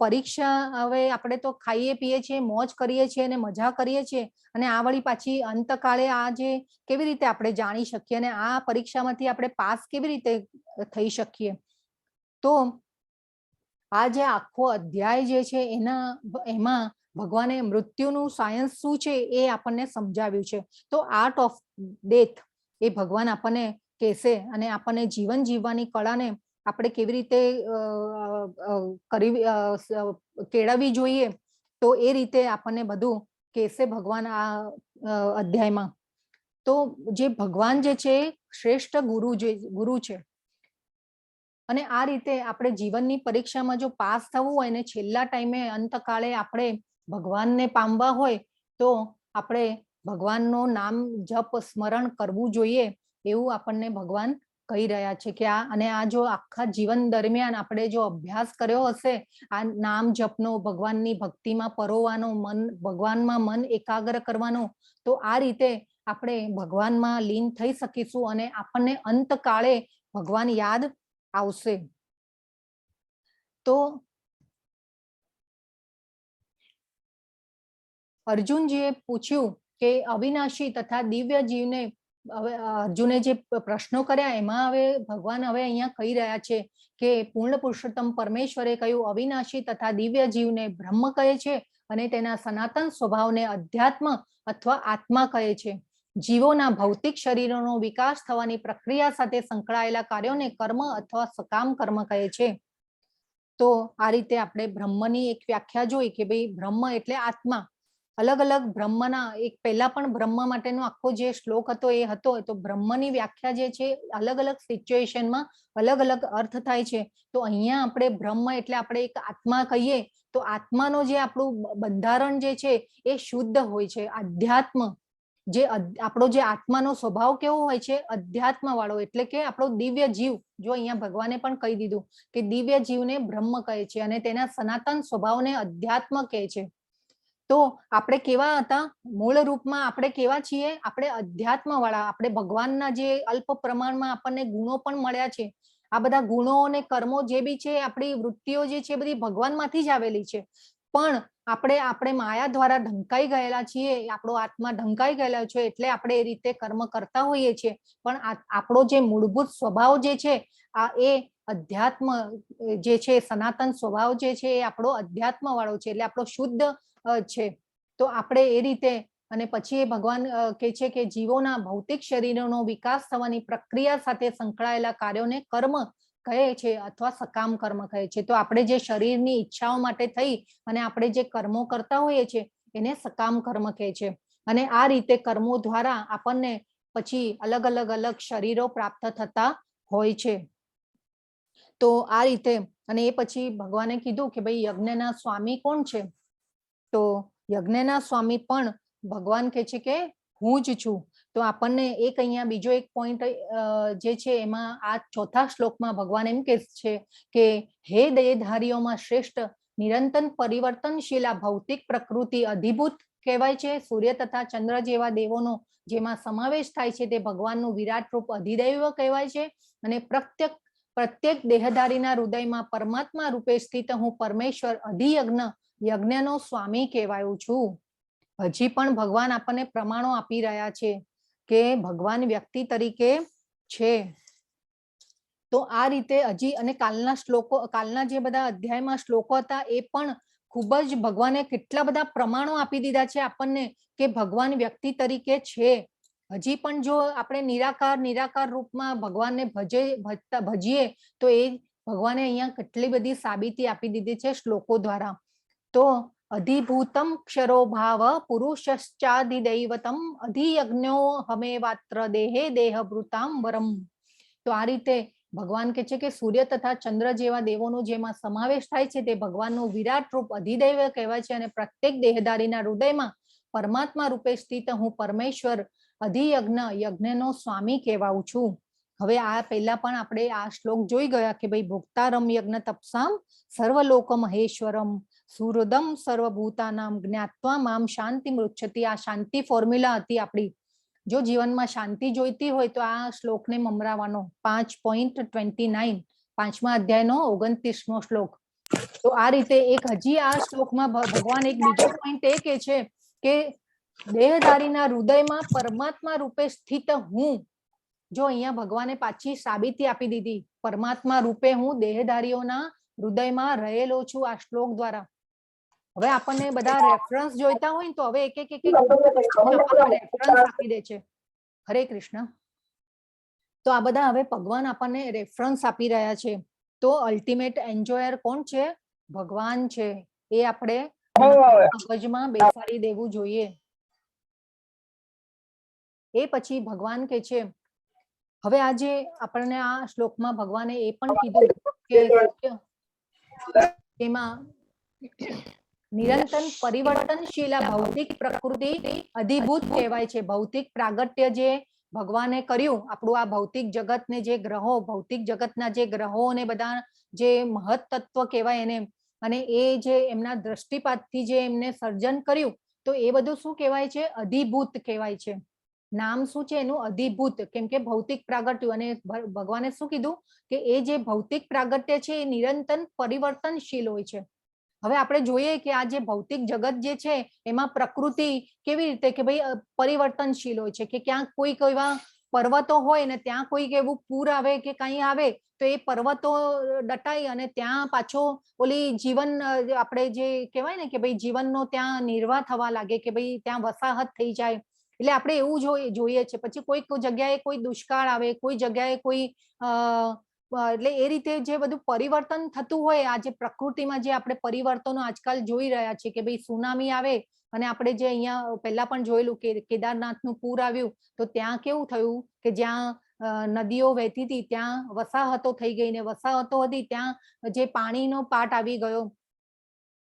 પરીક્ષા, હવે આપણે તો ખાઈએ પીએ છીએ, મોજ કરીએ છીએ અને મજા કરીએ છીએ, અને આ વળી પાછી અંતકાળે આ જે કેવી રીતે આપણે જાણી શકીએ અને આ પરીક્ષામાંથી આપણે પાસ કેવી રીતે થઈ શકીએ? તો આ જે આખો અધ્યાય જે છે એમાં ભગવાને મૃત્યુનું સાયન્સ શું છે એ આપણને સમજાવ્યું છે. તો આર્ટ ઓફ ડેથ એ ભગવાન આપણને કહેશે અને આપણને જીવન જીવવાની કળાને આપણે કેવી રીતે કેળવવી જોઈએ, તો એ રીતે આપણને બધું કહેશે ભગવાન આ અધ્યાયમાં. તો જે ભગવાન જે છે શ્રેષ્ઠ ગુરુ છે, અને આ રીતે આપણે જીવનની પરીક્ષામાં જો પાસ થવું હોય ને છેલ્લા ટાઈમે અંતકાળે આપણે ભગવાનને પામવા હોય તો આપણે ભગવાનનું નામ જપ સ્મરણ કરવું જોઈએ, એવું આપણને ભગવાન કહી રહ્યા છે. કે આ જો આખા જીવન દરમિયાન આપણે જો અભ્યાસ કર્યો હશે આ નામ જપનો, ભગવાનની ભક્તિમાં પરોવાનો, ભગવાનમાં મન એકાગ્ર કરવાનો, તો આ રીતે આપણે ભગવાનમાં લીન થઈ શકીશું અને આપણને અંતકાળે ભગવાન યાદ આવશે. તો અર્જુનજીએ પૂછ્યું કે અવિનાશી તથા દિવ્ય જીવને, અર્જુને જે પ્રશ્નો કર્યા એમાં હવે ભગવાન હવે અહીંયા કહી રહ્યા છે કે પૂર્ણ પુરુષોત્તમ પરમેશ્વરે કહ્યું અવિનાશી તથા દિવ્ય જીવને બ્રહ્મ કહે છે અને તેના સનાતન સ્વભાવને અધ્યાત્મ અથવા આત્મા કહે છે. જીવોના ભૌતિક શરીરોનો વિકાસ થવાની પ્રક્રિયા સાથે સંકળાયેલા કાર્યોને કર્મ અથવા સકામ કર્મ કહે છે. તો આ રીતે આપણે બ્રહ્મની એક વ્યાખ્યા જોઈ કે ભાઈ બ્રહ્મ એટલે આત્મા. અલગ અલગ બ્રહ્મના એક પહેલા પણ બ્રહ્મ માટેનો આખો જે શ્લોક હતો એ હતો. તો બ્રહ્મની વ્યાખ્યા જે છે અલગ અલગ સિચ્યુએશનમાં અલગ અલગ અર્થ થાય છે. તો અહીંયા આપણે બ્રહ્મ એટલે આપણે એક આત્મા કહીએ તો આત્માનો જે આપણું બંધારણ જે છે એ શુદ્ધ હોય છે. અધ્યાત્મ જે આપણો જે આત્માનો સ્વભાવ કેવો હોય છે? અધ્યાત્મ વાળો, એટલે કે આપણો દિવ્ય જીવ. જો અહીંયા ભગવાને પણ કહી દીધું કે દિવ્ય જીવને બ્રહ્મ કહે છે અને તેના સનાતન સ્વભાવને અધ્યાત્મ કહે છે. તો આપણે કેવા હતા? મૂળ રૂપમાં આપણે કેવા છીએ? આપણે અધ્યાત્મ વાળા. આપણે ભગવાનના જે અલ્પ પ્રમાણમાં આપણને ગુણો પણ મળ્યા છે, આ બધા ગુણો અને કર્મો જે બી છે, આપણી વૃત્તિઓ જે છે બધી ભગવાનમાંથી જ આવેલી છે. પણ આપણે માયા દ્વારા ઢંકાઈ ગયેલા છીએ, આપણો આત્મા ઢંકાઈ ગયેલા છે, એટલે આપણે એ રીતે કર્મ કરતા હોઈએ છીએ. પણ આપણો જે મૂળભૂત સ્વભાવ જે છે એ અધ્યાત્મ જે છે, સનાતન સ્વભાવ જે છે એ આપણો અધ્યાત્મ વાળો છે, એટલે આપણો શુદ્ધ છે. તો આપણે એ રીતે, અને પછી એ ભગવાન કહે છે કે જીવોના ભૌતિક શરીરોનો વિકાસ થવાની પ્રક્રિયા સાથે સંકળાયેલા કાર્યોને કર્મ કહે છે અથવા સકામ કર્મ કહે છે. તો આપણે જે શરીરની ઈચ્છાઓ માટે થઈ અને આપણે જે કર્મો કરતા હોઈએ છીએ એને સકામ કર્મ કહે છે. અને આ રીતે કર્મો દ્વારા આપણને પછી અલગ અલગ શરીરો પ્રાપ્ત થતા હોય છે. તો આ રીતે, અને એ પછી ભગવાને કીધું કે ભાઈ યજ્ઞના સ્વામી કોણ છે? તો યજ્ઞના સ્વામી પણ ભગવાન કહે છે કે હું જ છું. તો આપણને એક અહીંયા બીજો એક પોઈન્ટ જે છે એમાં આ ચોથા શ્લોકમાં ભગવાન એમ કહે છે કે હે દેહધારીઓમાં શ્રેષ્ઠ નિરંતર પરિવર્તનશીલ આ ભૌતિક પ્રકૃતિ અધિભૂત કહેવાય છે. સૂર્ય તથા ચંદ્ર જેવા દેવોનો જેમાં સમાવેશ થાય છે તે ભગવાનનું વિરાટ રૂપ અધિદૈવ કહેવાય છે. અને પ્રત્યેક દેહધારીના હૃદયમાં પરમાત્મા રૂપે સ્થિત હું પરમેશ્વર અધિયજ્ઞ યજ્ઞનો સ્વામી કહેવાયું છું. હજી પણ ભગવાન આપણને પ્રમાણો આપી રહ્યા છે કે ભગવાન વ્યક્તિ તરીકે છે. તો આ રીતે હજી અને કાલના જે બધા અધ્યાયમાં શ્લોકો હતા એ પણ ખૂબ જ ભગવાને કેટલા બધા પ્રમાણો આપી દીધા છે આપણને કે ભગવાન વ્યક્તિ તરીકે છે. હજી પણ જો આપણે નિરાકાર રૂપમાં ભગવાનને ભજીએ તો એ ભગવાને અહીંયા કેટલી બધી સાબિતી આપી દીધી છે શ્લોકો દ્વારા. તો અધિભૂતમ ક્ષરો ભાવ પુરુષશ્ચાધિદૈવતમ અધિયજ્ઞો હમેવાત્ર દેહે દેહભૃતામ વરમ. તો આ રીતે ભગવાન કહે છે કે સૂર્ય તથા ચંદ્ર જેવા દેવોનો જેમાં સમાવેશ થાય છે તે ભગવાનનું વિરાટ રૂપ અધિદૈવ કહેવાય છે. અને પ્રત્યેક દેહધારીના હૃદયમાં પરમાત્મા રૂપે સ્થિત હું પરમેશ્વર અધિયજ્ઞ યજ્ઞનો સ્વામી કહેવાઉં છું. હવે આ પહેલા પણ આપણે આ શ્લોક જોઈ ગયા કે ભાઈ ભોક્તારમ યજ્ઞ તપસામ સર્વલોક મહેશ્વરમ સુહૃદમ સર્વભૂતાનામ જ્ઞાત્વા મામ શાંતિ મૃચ્છતિ. આ શાંતિ ફોર્મ્યુલા હતી આપણી. જો જીવનમાં શાંતિ જોઈતી હોય તો આ શ્લોકને મમરાવાનો. 5.29 પાંચમા અધ્યાયનો 29મો શ્લોક. તો આ રીતે એક હજી આ શ્લોકમાં ભગવાન એક બીજો પોઈન્ટ એ કે છે કે દેહધારીના હૃદયમાં પરમાત્મા રૂપે સ્થિત હું. જો અહીંયા ભગવાને પાછી સાબિતી આપી દીધી પરમાત્મા રૂપે હું દેહધારીઓના હૃદયમાં રહેલો છું આ શ્લોક દ્વારા. હવે આપણને બધા રેફરન્સ જોઈતા હોય ને તો હવે એક રેફરન્સ આપી દે છે. હરે કૃષ્ણ. તો આ બધા હવે ભગવાન આપણને રેફરન્સ આપી રહ્યા છે. તો અલ્ટિમેટ એન્જોયર કોણ છે? ભગવાન છે. એ આપણે મગજમાં બેસાડી દેવું જોઈએ. એ પછી ભગવાન કે છે હવે આજે આપણને આ શ્લોકમાં ભગવાને એ પણ કીધું કે એમાં નિરંતર પરિવર્તનશીલ ભૌતિક પ્રકૃતિ અધિભૂત કહેવાય છે. ભૌતિક પ્રાગટ્ય જે ભગવાને કર્યું આપણું આ ભૌતિક જગતને જે ગ્રહો ભૌતિક જગતના જે ગ્રહો ને બધા જે મહત તત્વ કહેવાય એને અને એ જે એમના દ્રષ્ટિપાતથી જે એમને સર્જન કર્યું તો એ બધું શું કહેવાય છે? અધિભૂત કહેવાય છે. નામ શું છે એનું? અધિભૂત. કેમ કે ભૌતિક પ્રાગટ્ય. અને ભગવાને શું કીધું કે એ જે ભૌતિક પ્રાગટ્ય છે એ નિરંતર પરિવર્તનશીલ હોય છે. હવે આપણે જોઈએ કે આ જે ભૌતિક જગત જે છે એમાં પ્રકૃતિ કેવી રીતે કે ભાઈ પરિવર્તનશીલ હોય છે કે ક્યાંક કોઈક એવા પર્વતો હોય ને ત્યાં કોઈક એવું પૂર આવે કે કઈ આવે તો એ પર્વતો દટાઈ અને ત્યાં પાછો ઓલી જીવન આપણે જે કહેવાય ને કે ભાઈ જીવનનો ત્યાં નિર્વાહ થવા લાગે કે ભાઈ ત્યાં વસાહત થઈ જાય. એટલે આપણે એવું જોઈએ છે. પછી કોઈક જગ્યાએ કોઈ દુષ્કાળ આવે, કોઈ જગ્યાએ કોઈ એટલે એ રીતે જે બધું પરિવર્તન થતું હોય આ જે પ્રકૃતિમાં જે આપણે પરિવર્તનો આજકાલ જોઈ રહ્યા છે કે ભાઈ સુનામી આવે અને આપણે જે અહીંયા પહેલા પણ જોયેલું કે કેદારનાથનું પૂર આવ્યું તો ત્યાં કેવું થયું કે જ્યાં નદીઓ વહેતી હતી ત્યાં વસાહતો થઈ ગઈ ને વસાહતો હતી ત્યાં જે પાણીનો પાટ આવી ગયો.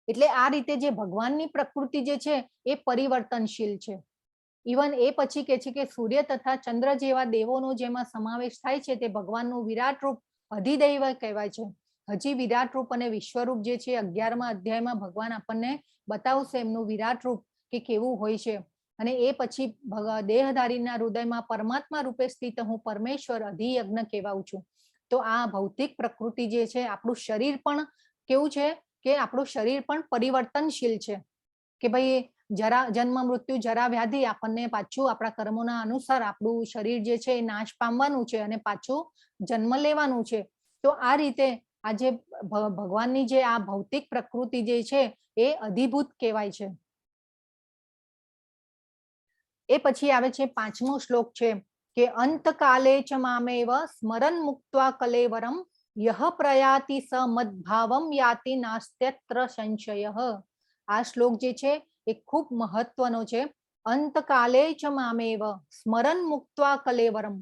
એટલે આ રીતે જે ભગવાનની પ્રકૃતિ જે છે એ પરિવર્તનશીલ છે. ઇવન એ પછી કે છે કે સૂર્ય તથા ચંદ્ર જેવા દેવોનો જેમાં સમાવેશ થાય છે તે ભગવાનનું વિરાટ રૂપ અધિદૈવ કહેવાય છે. હજી વિરાટ રૂપ અને વિશ્વરૂપ જે છે 11મા અધ્યાયમાં ભગવાન આપણને બતાવશે એમનું વિરાટ રૂપ કે કેવું હોય છે. અને એ પછી દેહધારીના હૃદયમાં પરમાત્મા રૂપે સ્થિત હું પરમેશ્વર અધિયજ્ઞ કહેવાઉં છું. તો આ ભૌતિક પ્રકૃતિ જે છે આપણું શરીર પણ કેવું છે કે આપણું શરીર પણ પરિવર્તનશીલ છે કે ભાઈ જન્મ મૃત્યુ જરા વ્યાધિ આપણને પાછું આપણા કર્મોના અનુસાર આપણું શરીર જે છે એ નાશ પામવાનું છે અને પાછું જન્મ લેવાનું છે. તો આ રીતે આ જે ભગવાનની જે આ ભૌતિક પ્રકૃતિ જે છે એ અધિભૂત કહેવાય છે. એ પછી આવે છે 5મો શ્લોક છે કે અંતકાલે ચ મામેવ સ્મરન મુક્ત્વા કલેવરમ યહ પ્રયાતિ સ મદ્ભાવમ યાતિ નાસ્ત્યત્ર સંશયઃ. આ શ્લોક જે છે એ ખૂબ મહત્વનો છે. અંતકાલે ચ મામેવ સ્મરન મુક્ત્વા કલેવરમ.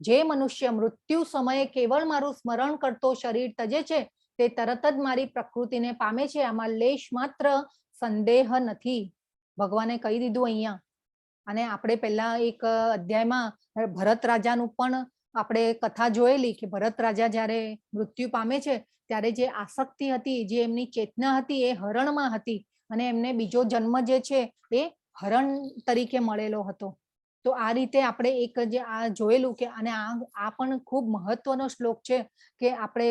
જે મનુષ્ય મૃત્યુ સમયે કેવળ મારું સ્મરણ કરતો શરીર તજે છે તે તરત જ મારી પ્રકૃતિને પામે છે. આમાં લેશ માત્ર સંદેહ નથી. ભગવાને કહી દીધું અહીંયા અને આપણે પહેલા એક અધ્યાયમાં ભરત રાજાનું પણ આપણે કથા જોયેલી કે ભરત રાજા જ્યારે મૃત્યુ પામે છે ત્યારે જે આસક્તિ હતી, જે એમની ચેતના હતી એ હરણમાં હતી અને એમને બીજો જન્મ જે છે એ હરણ તરીકે મળેલો હતો. તો આ રીતે આપણે એક જે આ જોયેલું કે અને આ પણ ખૂબ મહત્વનો શ્લોક છે કે આપણે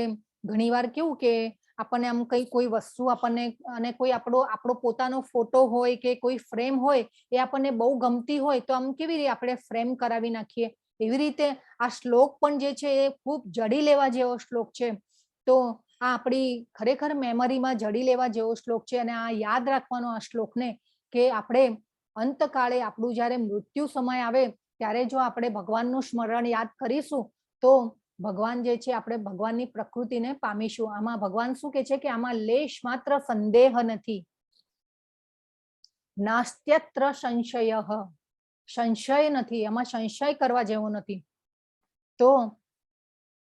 ઘણીવાર કેવું કે આપણને આમ કોઈ વસ્તુ આપણને અને કોઈ આપણો પોતાનો ફોટો હોય કે કોઈ ફ્રેમ હોય એ આપણને બહુ ગમતી હોય તો આમ કેવી રીતે આપણે ફ્રેમ કરાવી નાખીએ, એવી રીતે આ શ્લોક પણ જે છે એ ખૂબ જડી લેવા જેવો શ્લોક છે. તો આ આપણી ખરેખર મેમરીમાં જડી લેવા જેવો શ્લોક છે અને આ યાદ રાખવાનો આ શ્લોકને કે આપણે અંતકાળે આપણું જ્યારે મૃત્યુ સમય આવે ત્યારે જો આપણે ભગવાનનું સ્મરણ યાદ કરીશું તો ભગવાન જે છે આપણે ભગવાનની પ્રકૃતિને પામીશું. આમાં ભગવાન શું કે છે કે આમાં લેશ માત્ર સંદેહ નથી, નાસ્ત્યત્ર સંશય, સંશય નથી, એમાં સંશય કરવા જેવો નથી. તો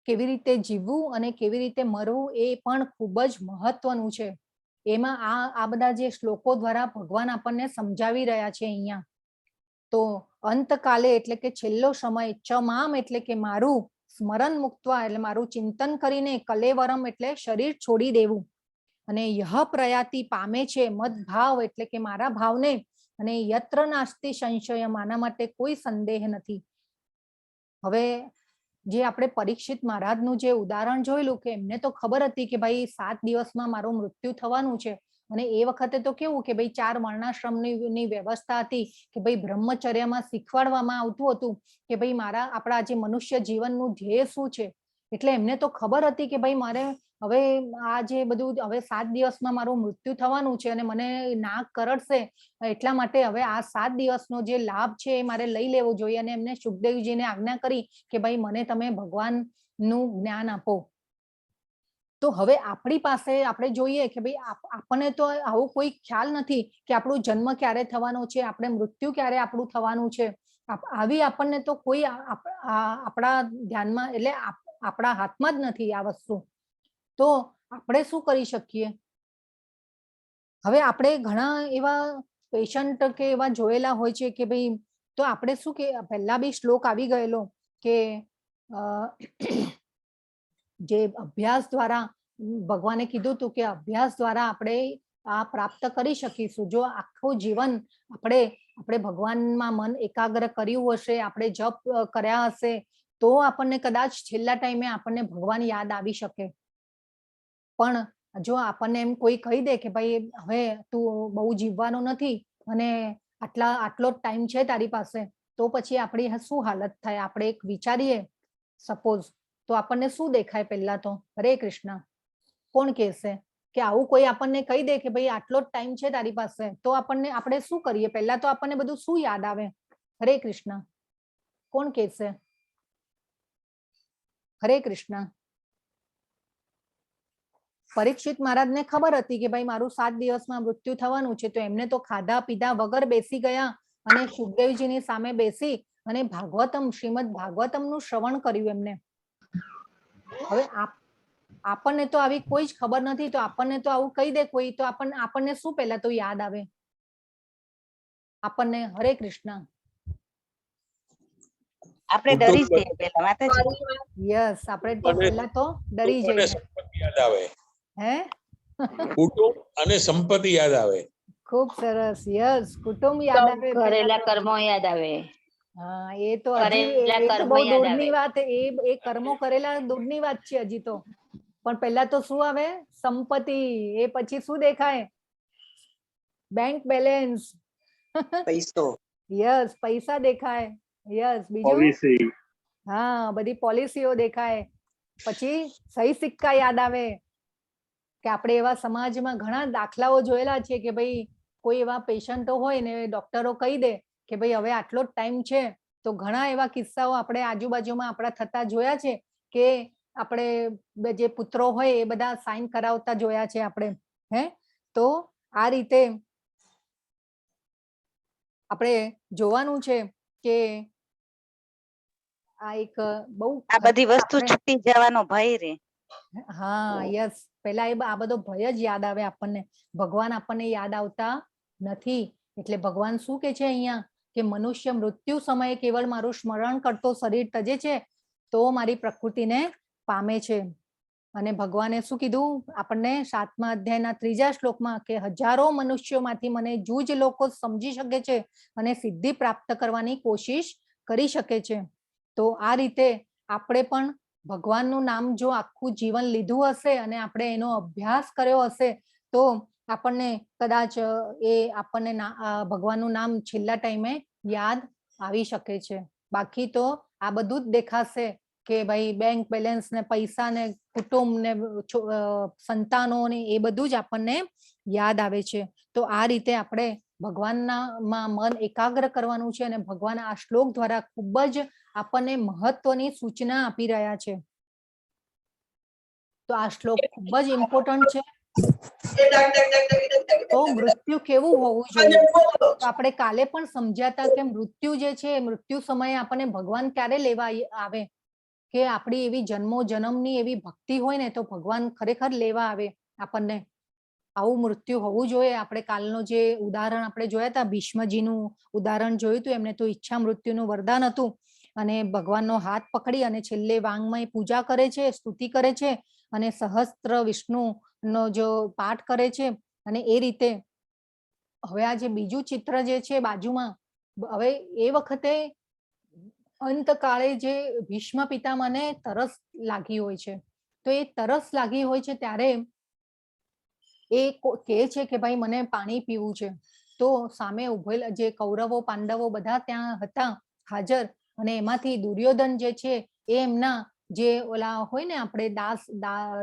કેવી રીતે જીવવું અને કેવી રીતે મરવું એ પણ ખૂબ જ મહત્વનું છે. એમાં આ બધા જે શ્લોકો દ્વારા ભગવાન આપણને સમજાવી રહ્યા છે અહીંયા. તો અંતકાલે એટલે કે છેલ્લો સમય, ચમામ એટલે કે મારું, સ્મરણ મુક્તવા એટલે મારું ચિંતન કરીને, કલેવરમ એટલે શરીર છોડી દેવું, અને યહ પ્રયાતિ પામે છે મદભાવ એટલે કે મારા ભાવને, અને યત્ર નાસ્તિ સંશય આના માટે કોઈ સંદેહ નથી. હવે જે આપણે પરીક્ષિત મહારાજનું જે ઉદાહરણ જોયેલું કે એમને તો ખબર હતી કે ભાઈ 7 દિવસમાં મારું મૃત્યુ થવાનું છે અને એ વખતે તો કેવું કે ભાઈ 4 વર્ણાશ્રમની વ્યવસ્થા હતી કે ભાઈ બ્રહ્મચર્યમાં શીખવાડવામાં આવતું હતું કે ભાઈ આપણા જે મનુષ્ય જીવનનું ધ્યેય શું છે. એટલે એમને તો ખબર હતી કે ભાઈ મારે હવે આ જે બધું હવે 7 દિવસમાં મારું મૃત્યુ થવાનું છે અને મને નાક કરડશે, એટલા માટે હવે આ 7 દિવસનો જે લાભ છે એ મારે લઈ લેવો જોઈએ. અને એમને સુખદેવજીને આજ્ઞા કરી કે ભાઈ મને તમે ભગવાનનું જ્ઞાન આપો. તો હવે આપણી પાસે આપણે જોઈએ કે ભાઈ આપણને તો આવો કોઈ ખ્યાલ નથી કે આપણું જન્મ ક્યારે થવાનો છે, આપણે મૃત્યુ ક્યારે આપણું થવાનું છે. આવી આપણને તો કોઈ આપણા ધ્યાનમાં એટલે આપણા હાથમાં જ નથી આ વસ્તુ. તો આપણે શું કરી શકીએ? હવે આપણે ઘણા એવા પેશન્ટ કે એવા જોયેલા હોય છે કે ભાઈ, તો આપણે શું કે પહેલા બી શ્લોક આવી ગયેલો કે જે અભ્યાસ દ્વારા ભગવાને કીધું હતું કે અભ્યાસ દ્વારા આપણે આ પ્રાપ્ત કરી શકીશું. જો આખું જીવન આપણે ભગવાનમાં મન એકાગ્ર કર્યું હશે, આપણે જપ કર્યા હશે, તો આપણને કદાચ છેલ્લા ટાઈમે આપણને ભગવાન યાદ આવી શકે. પણ જો આપણને એમ કોઈ કહી દે કે ભાઈ હવે તું બહુ જીવવાનો નથી અને આટલો જ ટાઈમ છે તારી પાસે, તો પછી આપણી શું હાલત થાય? આપણે એક વિચારીએ સપોઝ, તો આપણને શું દેખાય? પહેલા તો હરે કૃષ્ણ કોણ કહેશે કે આવું કોઈ આપણને કહી દે કે ભાઈ આટલો જ ટાઈમ છે તારી પાસે, તો આપણે શું કરીએ? પહેલા તો આપણને બધું શું યાદ આવે? હરે કૃષ્ણ કોણ કહેશે? હરે કૃષ્ણ. પરીક્ષિત મહારાજને ખબર હતી કે ભાઈ મારું 7 દિવસમાં મૃત્યુ થવાનું છે, તો એમને તો ખાધા પીધા વગર બેસી ગયા અને સુખદેવજીની સામે બેસી અને શ્રીમદ ભાગવતમનું શ્રવણ કર્યું એમને. હવે આપણને તો આવી કોઈ જ ખબર નથી, તો આપણને તો આવું કહી દે કોઈ, તો આપણને શું પહેલા તો યાદ આવે? આપણને હરે કૃષ્ણ આપણે ડરી જઈએ પહેલા માતાજી. યસ, આપણે તો પહેલા તો ડરી જઈએ. યાદ આવે હે? કુટુંબ અને સંપત્તિ યાદ આવે. ખૂબ સરસ. યસ, કુટુંબ યાદ આવે, કરેલા કર્મો યાદ આવે. હા, એ તો કરેલા હજી કર્મ બહુ યાદ દૂરની આવે. વાત, એ કર્મો કરેલા દૂરની વાત છે હજી તો. પણ પહેલા તો શું આવે? સંપત્તિ. એ પછી શું દેખાય? Bank balance. પૈસો. યસ, પૈસા દેખાય. યસ, બીજું? હા, બધી પોલિસીઓ દેખાય. પછી સહી સિક્કા યાદ આવે કે આપણે એવા સમાજમાં ઘણા દાખલાઓ જોયેલા છે કે ભાઈ કોઈ એવા પેશન્ટો હોય ને ડોક્ટરો કહી દે કે ભાઈ હવે આટલો જ ટાઈમ છે, તો ઘણા એવા કિસ્સાઓ આપણે આજુબાજુમાં આપણા થતા જોયા છે કે આપણે જે પુત્રો હોય એ બધા સાઈન કરાવતા જોયા છે આપણે. હે? તો આ રીતે આપણે જોવાનું છે કે આ એક બહુ આ બધી વસ્તુ છૂટી જવાનો ભય રે. હા, યસ, પેલા આ બધો ભય જ યાદ આવે આપણને. ભગવાન આપણને યાદ આવતા નથી. એટલે ભગવાન શું કે છે અહીંયા કે મનુષ્ય મૃત્યુ સમયે કેવળ મારું સ્મરણ કરતો શરીર તજે છે તો મારી પ્રકૃતિને પામે છે. અને ભગવાને શું કીધું આપણને 7મા અધ્યાયના 3જા શ્લોકમાં કે હજારો મનુષ્યોમાંથી મને જૂજ લોકો સમજી શકે છે અને સિદ્ધિ પ્રાપ્ત કરવાની કોશિશ કરી શકે છે. તો આ રીતે આપણે પણ ભગવાનનું નામ જો આખું જીવન લીધું હશે અને આપણે એનો અભ્યાસ કર્યો હશે તો આપણને કદાચ એ આપણને ભગવાનનું નામ છેલ્લા ટાઈમે યાદ આવી શકે છે. બાકી તો આ બધું જ દેખાશે કે ભાઈ બેંક બેલેન્સ ને પૈસા ને કુટુંબ ને સંતાનો ને એ બધું જ આપણને યાદ આવે છે. તો આ રીતે આપણે ભગવાનના મન એકાગ્ર કરવાનું છે અને ભગવાન આ શ્લોક દ્વારા ખૂબ જ આપણને મહત્વની સૂચના આપી રહ્યા છે. તો આ શ્લોક ખૂબ જ ઇમ્પોર્ટન્ટ છે. તો મૃત્યુ કેવું હોવું જોઈએ તો આપણે કાલે પણ સમજ્યા હતા કે મૃત્યુ જે છે મૃત્યુ સમયે આપણને ભગવાન ક્યારે લેવા આવે કે આપણી એવી જન્મની એવી ભક્તિ હોય ને તો ભગવાન ખરેખર લેવા આવે આપણને. આવું મૃત્યુ હોવું જોઈએ. આપણે કાલનો જે ઉદાહરણ આપણે જોયા હતા ભીષ્મજીનું ઉદાહરણ જોયું હતું. એમને તો ઈચ્છા મૃત્યુનું વરદાન હતું અને ભગવાનનો હાથ પકડી અને છેલ્લે વાંગમય પૂજા કરે છે, સ્તુતિ કરે છે અને સહસ્ત્ર વિષ્ણુનો જો પાઠ કરે છે. અને એ રીતે હવે આ જે બીજું ચિત્ર જે છે બાજુમાં, હવે એ વખતે અંતકાળે જે ભીષ્મ પિતામહને તરસ લાગી હોય છે તો એ તરસ લાગી હોય છે ત્યારે એ કહે છે કે ભાઈ મને પાણી પીવું છે. તો સામે ઉભેલા જે કૌરવો પાંડવો બધા ત્યાં હતા હાજર અને એમાંથી દુર્યોધન જે છે એ એમના જે ઓલા હોય ને આપણે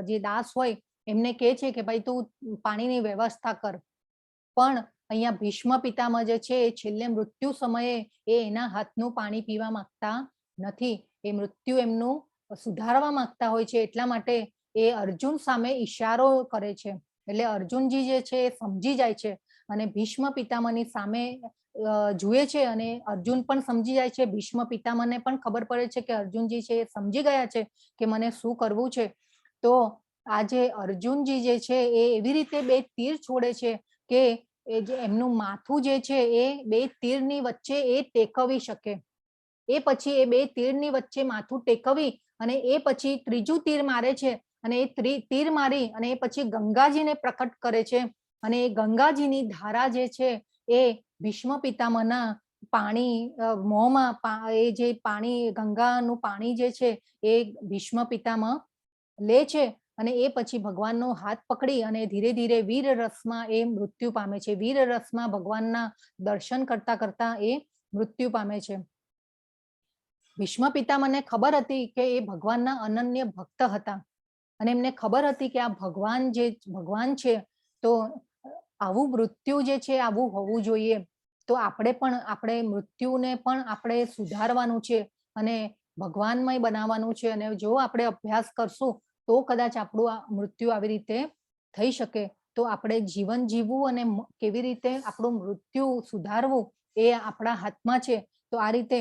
જે દાસ હોય એમને કહે છે કે ભાઈ તું પાણીની વ્યવસ્થા કર. પણ અહીંયા ભીષ્મ પિતામહ જે છે એ છેલ્લે મૃત્યુ સમયે એ એના હાથનું પાણી પીવા માંગતા નથી. એ મૃત્યુ એમનું સુધારવા માંગતા હોય છે એટલા માટે એ અર્જુન સામે ઈશારો કરે છે. એટલે અર્જુનજી જે છે એ સમજી જાય છે અને ભીષ્મ પિતામહની સામે જુએ છે અને અર્જુન પણ સમજી જાય છે. ભીષ્મ પિતામહને પણ ખબર પડે છે કે અર્જુનજી છે એ સમજી ગયા છે કે મને શું કરવું છે. તો આ જે અર્જુનજી જે છે એ એવી રીતે બે તીર છોડે છે કે એ જે એમનું માથું જે છે એ બે તીરની વચ્ચે એ ટેકવી શકે. એ પછી એ બે તીરની વચ્ચે માથું ટેકવી અને એ પછી ત્રીજું તીર મારે છે અને એ તીર મારી અને એ પછી ગંગાજીને પ્રકટ કરે છે અને એ ગંગાજીની ધારા જે છે એ ભીષ્મ પિતામહના પાણી મોંમાં એ જે પાણી ગંગાનું પાણી જે છે એ ભીષ્મ પિતામહ લે છે અને એ પછી ભગવાનનો હાથ પકડી અને ધીરે ધીરે વીર રસમાં એ મૃત્યુ પામે છે. વીર રસમાં ભગવાનના દર્શન કરતા કરતા એ મૃત્યુ પામે છે. ભીષ્મ પિતામહને ખબર હતી કે એ ભગવાનના અનન્ય ભક્ત હતા અને એમને ખબર હતી કે આ ભગવાન છે તો આવું મૃત્યુ જે છે આવું હોવું જોઈએ. તો આપણે મૃત્યુને પણ આપણે સુધારવાનું છે અને ભગવાનમય બનાવવાનું છે અને જો આપણે અભ્યાસ કરશું તો કદાચ આપણું આ મૃત્યુ આવી રીતે થઈ શકે. તો આપણે જીવન જીવવું અને કેવી રીતે આપણું મૃત્યુ સુધારવું એ આપણા હાથમાં છે. તો આ રીતે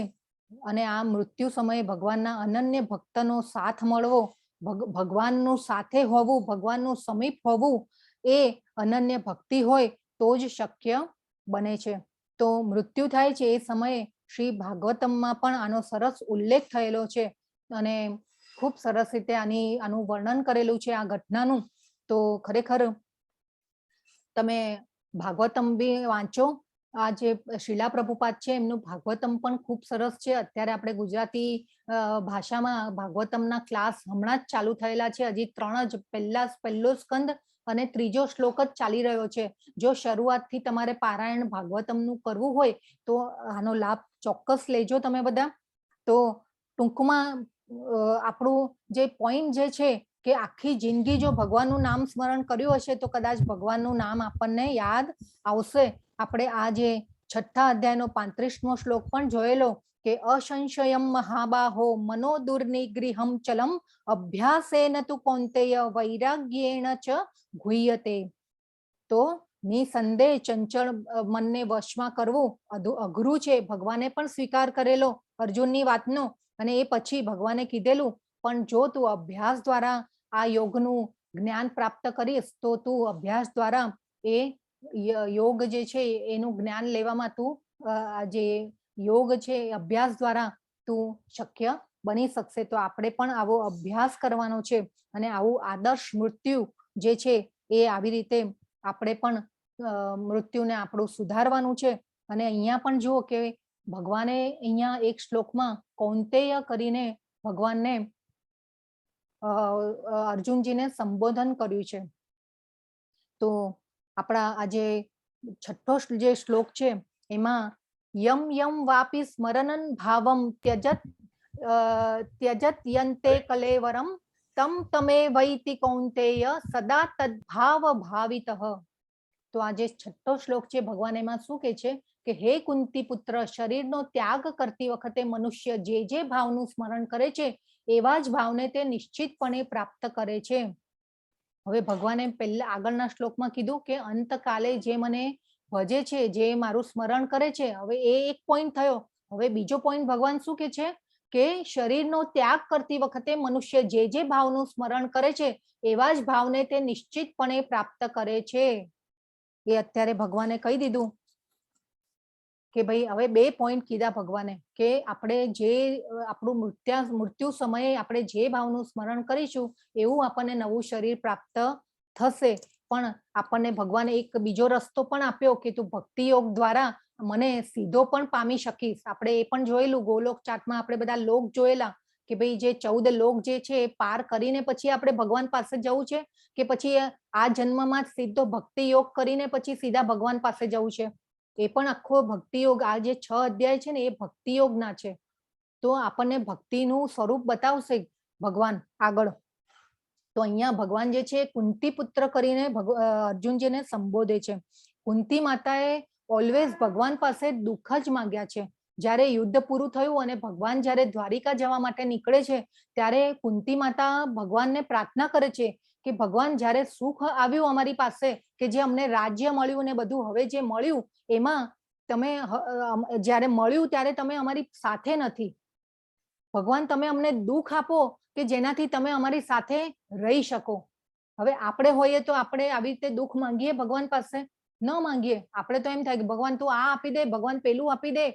અને આ મૃત્યુ સમયે ભગવાનના અનન્ય ભક્તનો સાથ મળવો, ભગવાનનું સાથે હોવું, ભગવાનનું સમીપ હોવું એ અનન્ય ભક્તિ હોય તો જ શક્ય બને છે. તો મૃત્યુ થાય છે એ સમયે શ્રી ભાગવતમમાં પણ આનો સરસ ઉલ્લેખ થયેલો છે અને ખૂબ સરસ રીતે આનું વર્ણન કરેલું છે આ ઘટનાનું. તો ખરેખર તમે ભાગવતમ બી વાંચો. આ જે શીલા પ્રભુપાદ છે એમનું ભાગવતમ પણ ખૂબ સરસ છે. અત્યારે આપણે ગુજરાતી ભાષામાં ભાગવતમના ક્લાસ હમણાં જ ચાલુ થયેલા છે. હજી 3 જ પહેલો સ્કંદ અને 3જો શ્લોક જ ચાલી રહ્યો છે. જો શરૂઆતથી તમારે પારાયણ ભાગવતમનું કરવું હોય તો આનો લાભ ચોક્કસ લેજો તમે બધા. તો ટૂંકમાં આપણું જે પોઈન્ટ જે છે કે આખી જિંદગી જો ભગવાનનું નામ સ્મરણ કર્યું હશે તો કદાચ ભગવાનનું નામ આપણને યાદ આવશે. આપણે આ જે 6થા અધ્યાયનો 35મો શ્લોક પણ જોયેલો કે અસંશયમ મહાબાહો મનો દુર્નિગ્રહમ ચલમ અભ્યાસેન તુ કૌંતેય વૈરાગ્યેણ ચ ગુહ્યતે. તો નિસંદેહ ચંચળ મનને વશમાં કરવું અઘરું છે. ભગવાને પણ સ્વીકાર કરેલો અર્જુનની વાતનો અને એ પછી ભગવાને કીધેલું પણ જો તું અભ્યાસ દ્વારા આ યોગનું જ્ઞાન પ્રાપ્ત કરીશ તો તું અભ્યાસ દ્વારા એ યોગ જે છે એનું જ્ઞાન લેવામાં તું જે યોગ છે એ અભ્યાસ દ્વારા તું શક્ય બની શકશે. તો આપણે પણ આવો અભ્યાસ કરવાનો છે અને આવું આદર્શ મૃત્યુ જે છે એ આવી રીતે આપણે પણ મૃત્યુને આપણું સુધારવાનું છે. અને અહીંયા પણ જુઓ કે ભગવાને અહીંયા એક શ્લોકમાં કૌંતેય કરીને ભગવાનને અર્જુનજીને સંબોધન કર્યું છે. તો આપણા આજે છઠ્ઠો જે શ્લોક છે એમાં યમ યમ વાપી સ્મરનન ભાવમ ત્યજત યંતે કલેવરમ તમ તમે વૈતિ કૌંતેય સદા તદ્ભાવ ભાવિતઃ. તો આ જે છઠ્ઠો શ્લોક છે ભગવાન એમાં શું કે છે કે હે કુંતી પુત્ર, શરીરનો ત્યાગ કરતી વખતે મનુષ્ય જે ભાવનું સ્મરણ કરે છે એવા જ ભાવને તે નિશ્ચિતપણે પ્રાપ્ત કરે છે. હવે ભગવાને પહેલા આગળના શ્લોકમાં કીધું કે અંતકાલે જે મને ભજે છે, જે મારું સ્મરણ કરે છે, હવે એ એક પોઈન્ટ થયો. હવે બીજો પોઈન્ટ ભગવાન શું કે છે કે શરીરનો ત્યાગ કરતી વખતે મનુષ્ય જે ભાવનું સ્મરણ કરે છે એવા જ ભાવને તે નિશ્ચિતપણે પ્રાપ્ત કરે છે. એ અત્યારે ભગવાને કહી દીધું કે ભાઈ હવે બે પોઈન્ટ કીધા ભગવાને કે આપણે જે આપણું મૃત્યુ સમયે આપણે જે ભાવનું સ્મરણ કરીશું એવું આપણને નવું શરીર પ્રાપ્ત થશે. પણ આપણને ભગવાને એક બીજો રસ્તો પણ આપ્યો કે તું ભક્તિ યોગ દ્વારા મને સીધો પણ પામી શકીશ. આપણે એ પણ જોયેલું ગોલોક ચાટમાં આપણે બધા લોક જોયેલા કે ભાઈ જે 14 લોક જે છે એ પાર કરીને પછી આપણે ભગવાન પાસે જવું છે કે પછી આ જન્મમાં જ સીધો ભક્તિ યોગ કરીને પછી સીધા ભગવાન પાસે જવું છે. એ પણ આખો ભક્તિ યોગ આ જે 6 અધ્યાય છે ને એ ભક્તિ યોગના છે. તો આપણને ભક્તિનું સ્વરૂપ બતાવશે ભગવાન આગળ. તો અહીંયા ભગવાન જે છે કુંતી પુત્ર કરીને અર્જુનજીને સંબોધે છે. કુંતી માતાએ ઓલવેઝ ભગવાન પાસે દુઃખ જ માંગ્યા છે. જ્યારે યુદ્ધ પૂરું થયું અને ભગવાન જ્યારે દ્વારિકા જવા માટે નીકળે છે ત્યારે કુંતી માતા ભગવાનને પ્રાર્થના કરે છે કે ભગવાન જ્યારે સુખ આવ્યું અમારી પાસે કે જે અમને રાજ્ય મળ્યું ને બધું, હવે જે મળ્યું એમાં તમે જ્યારે મળ્યું ત્યારે તમે અમારી સાથે નથી. ભગવાન તમે અમને દુઃખ આપો કે જેનાથી તમે અમારી સાથે રહી શકો. હવે આપણે હોઈએ તો આપણે આવી રીતે દુઃખ માંગીએ ભગવાન પાસે? ન માંગીએ. આપણે તો એમ થાય કે ભગવાન તું આ આપી દે, ભગવાન પેલું આપી દે.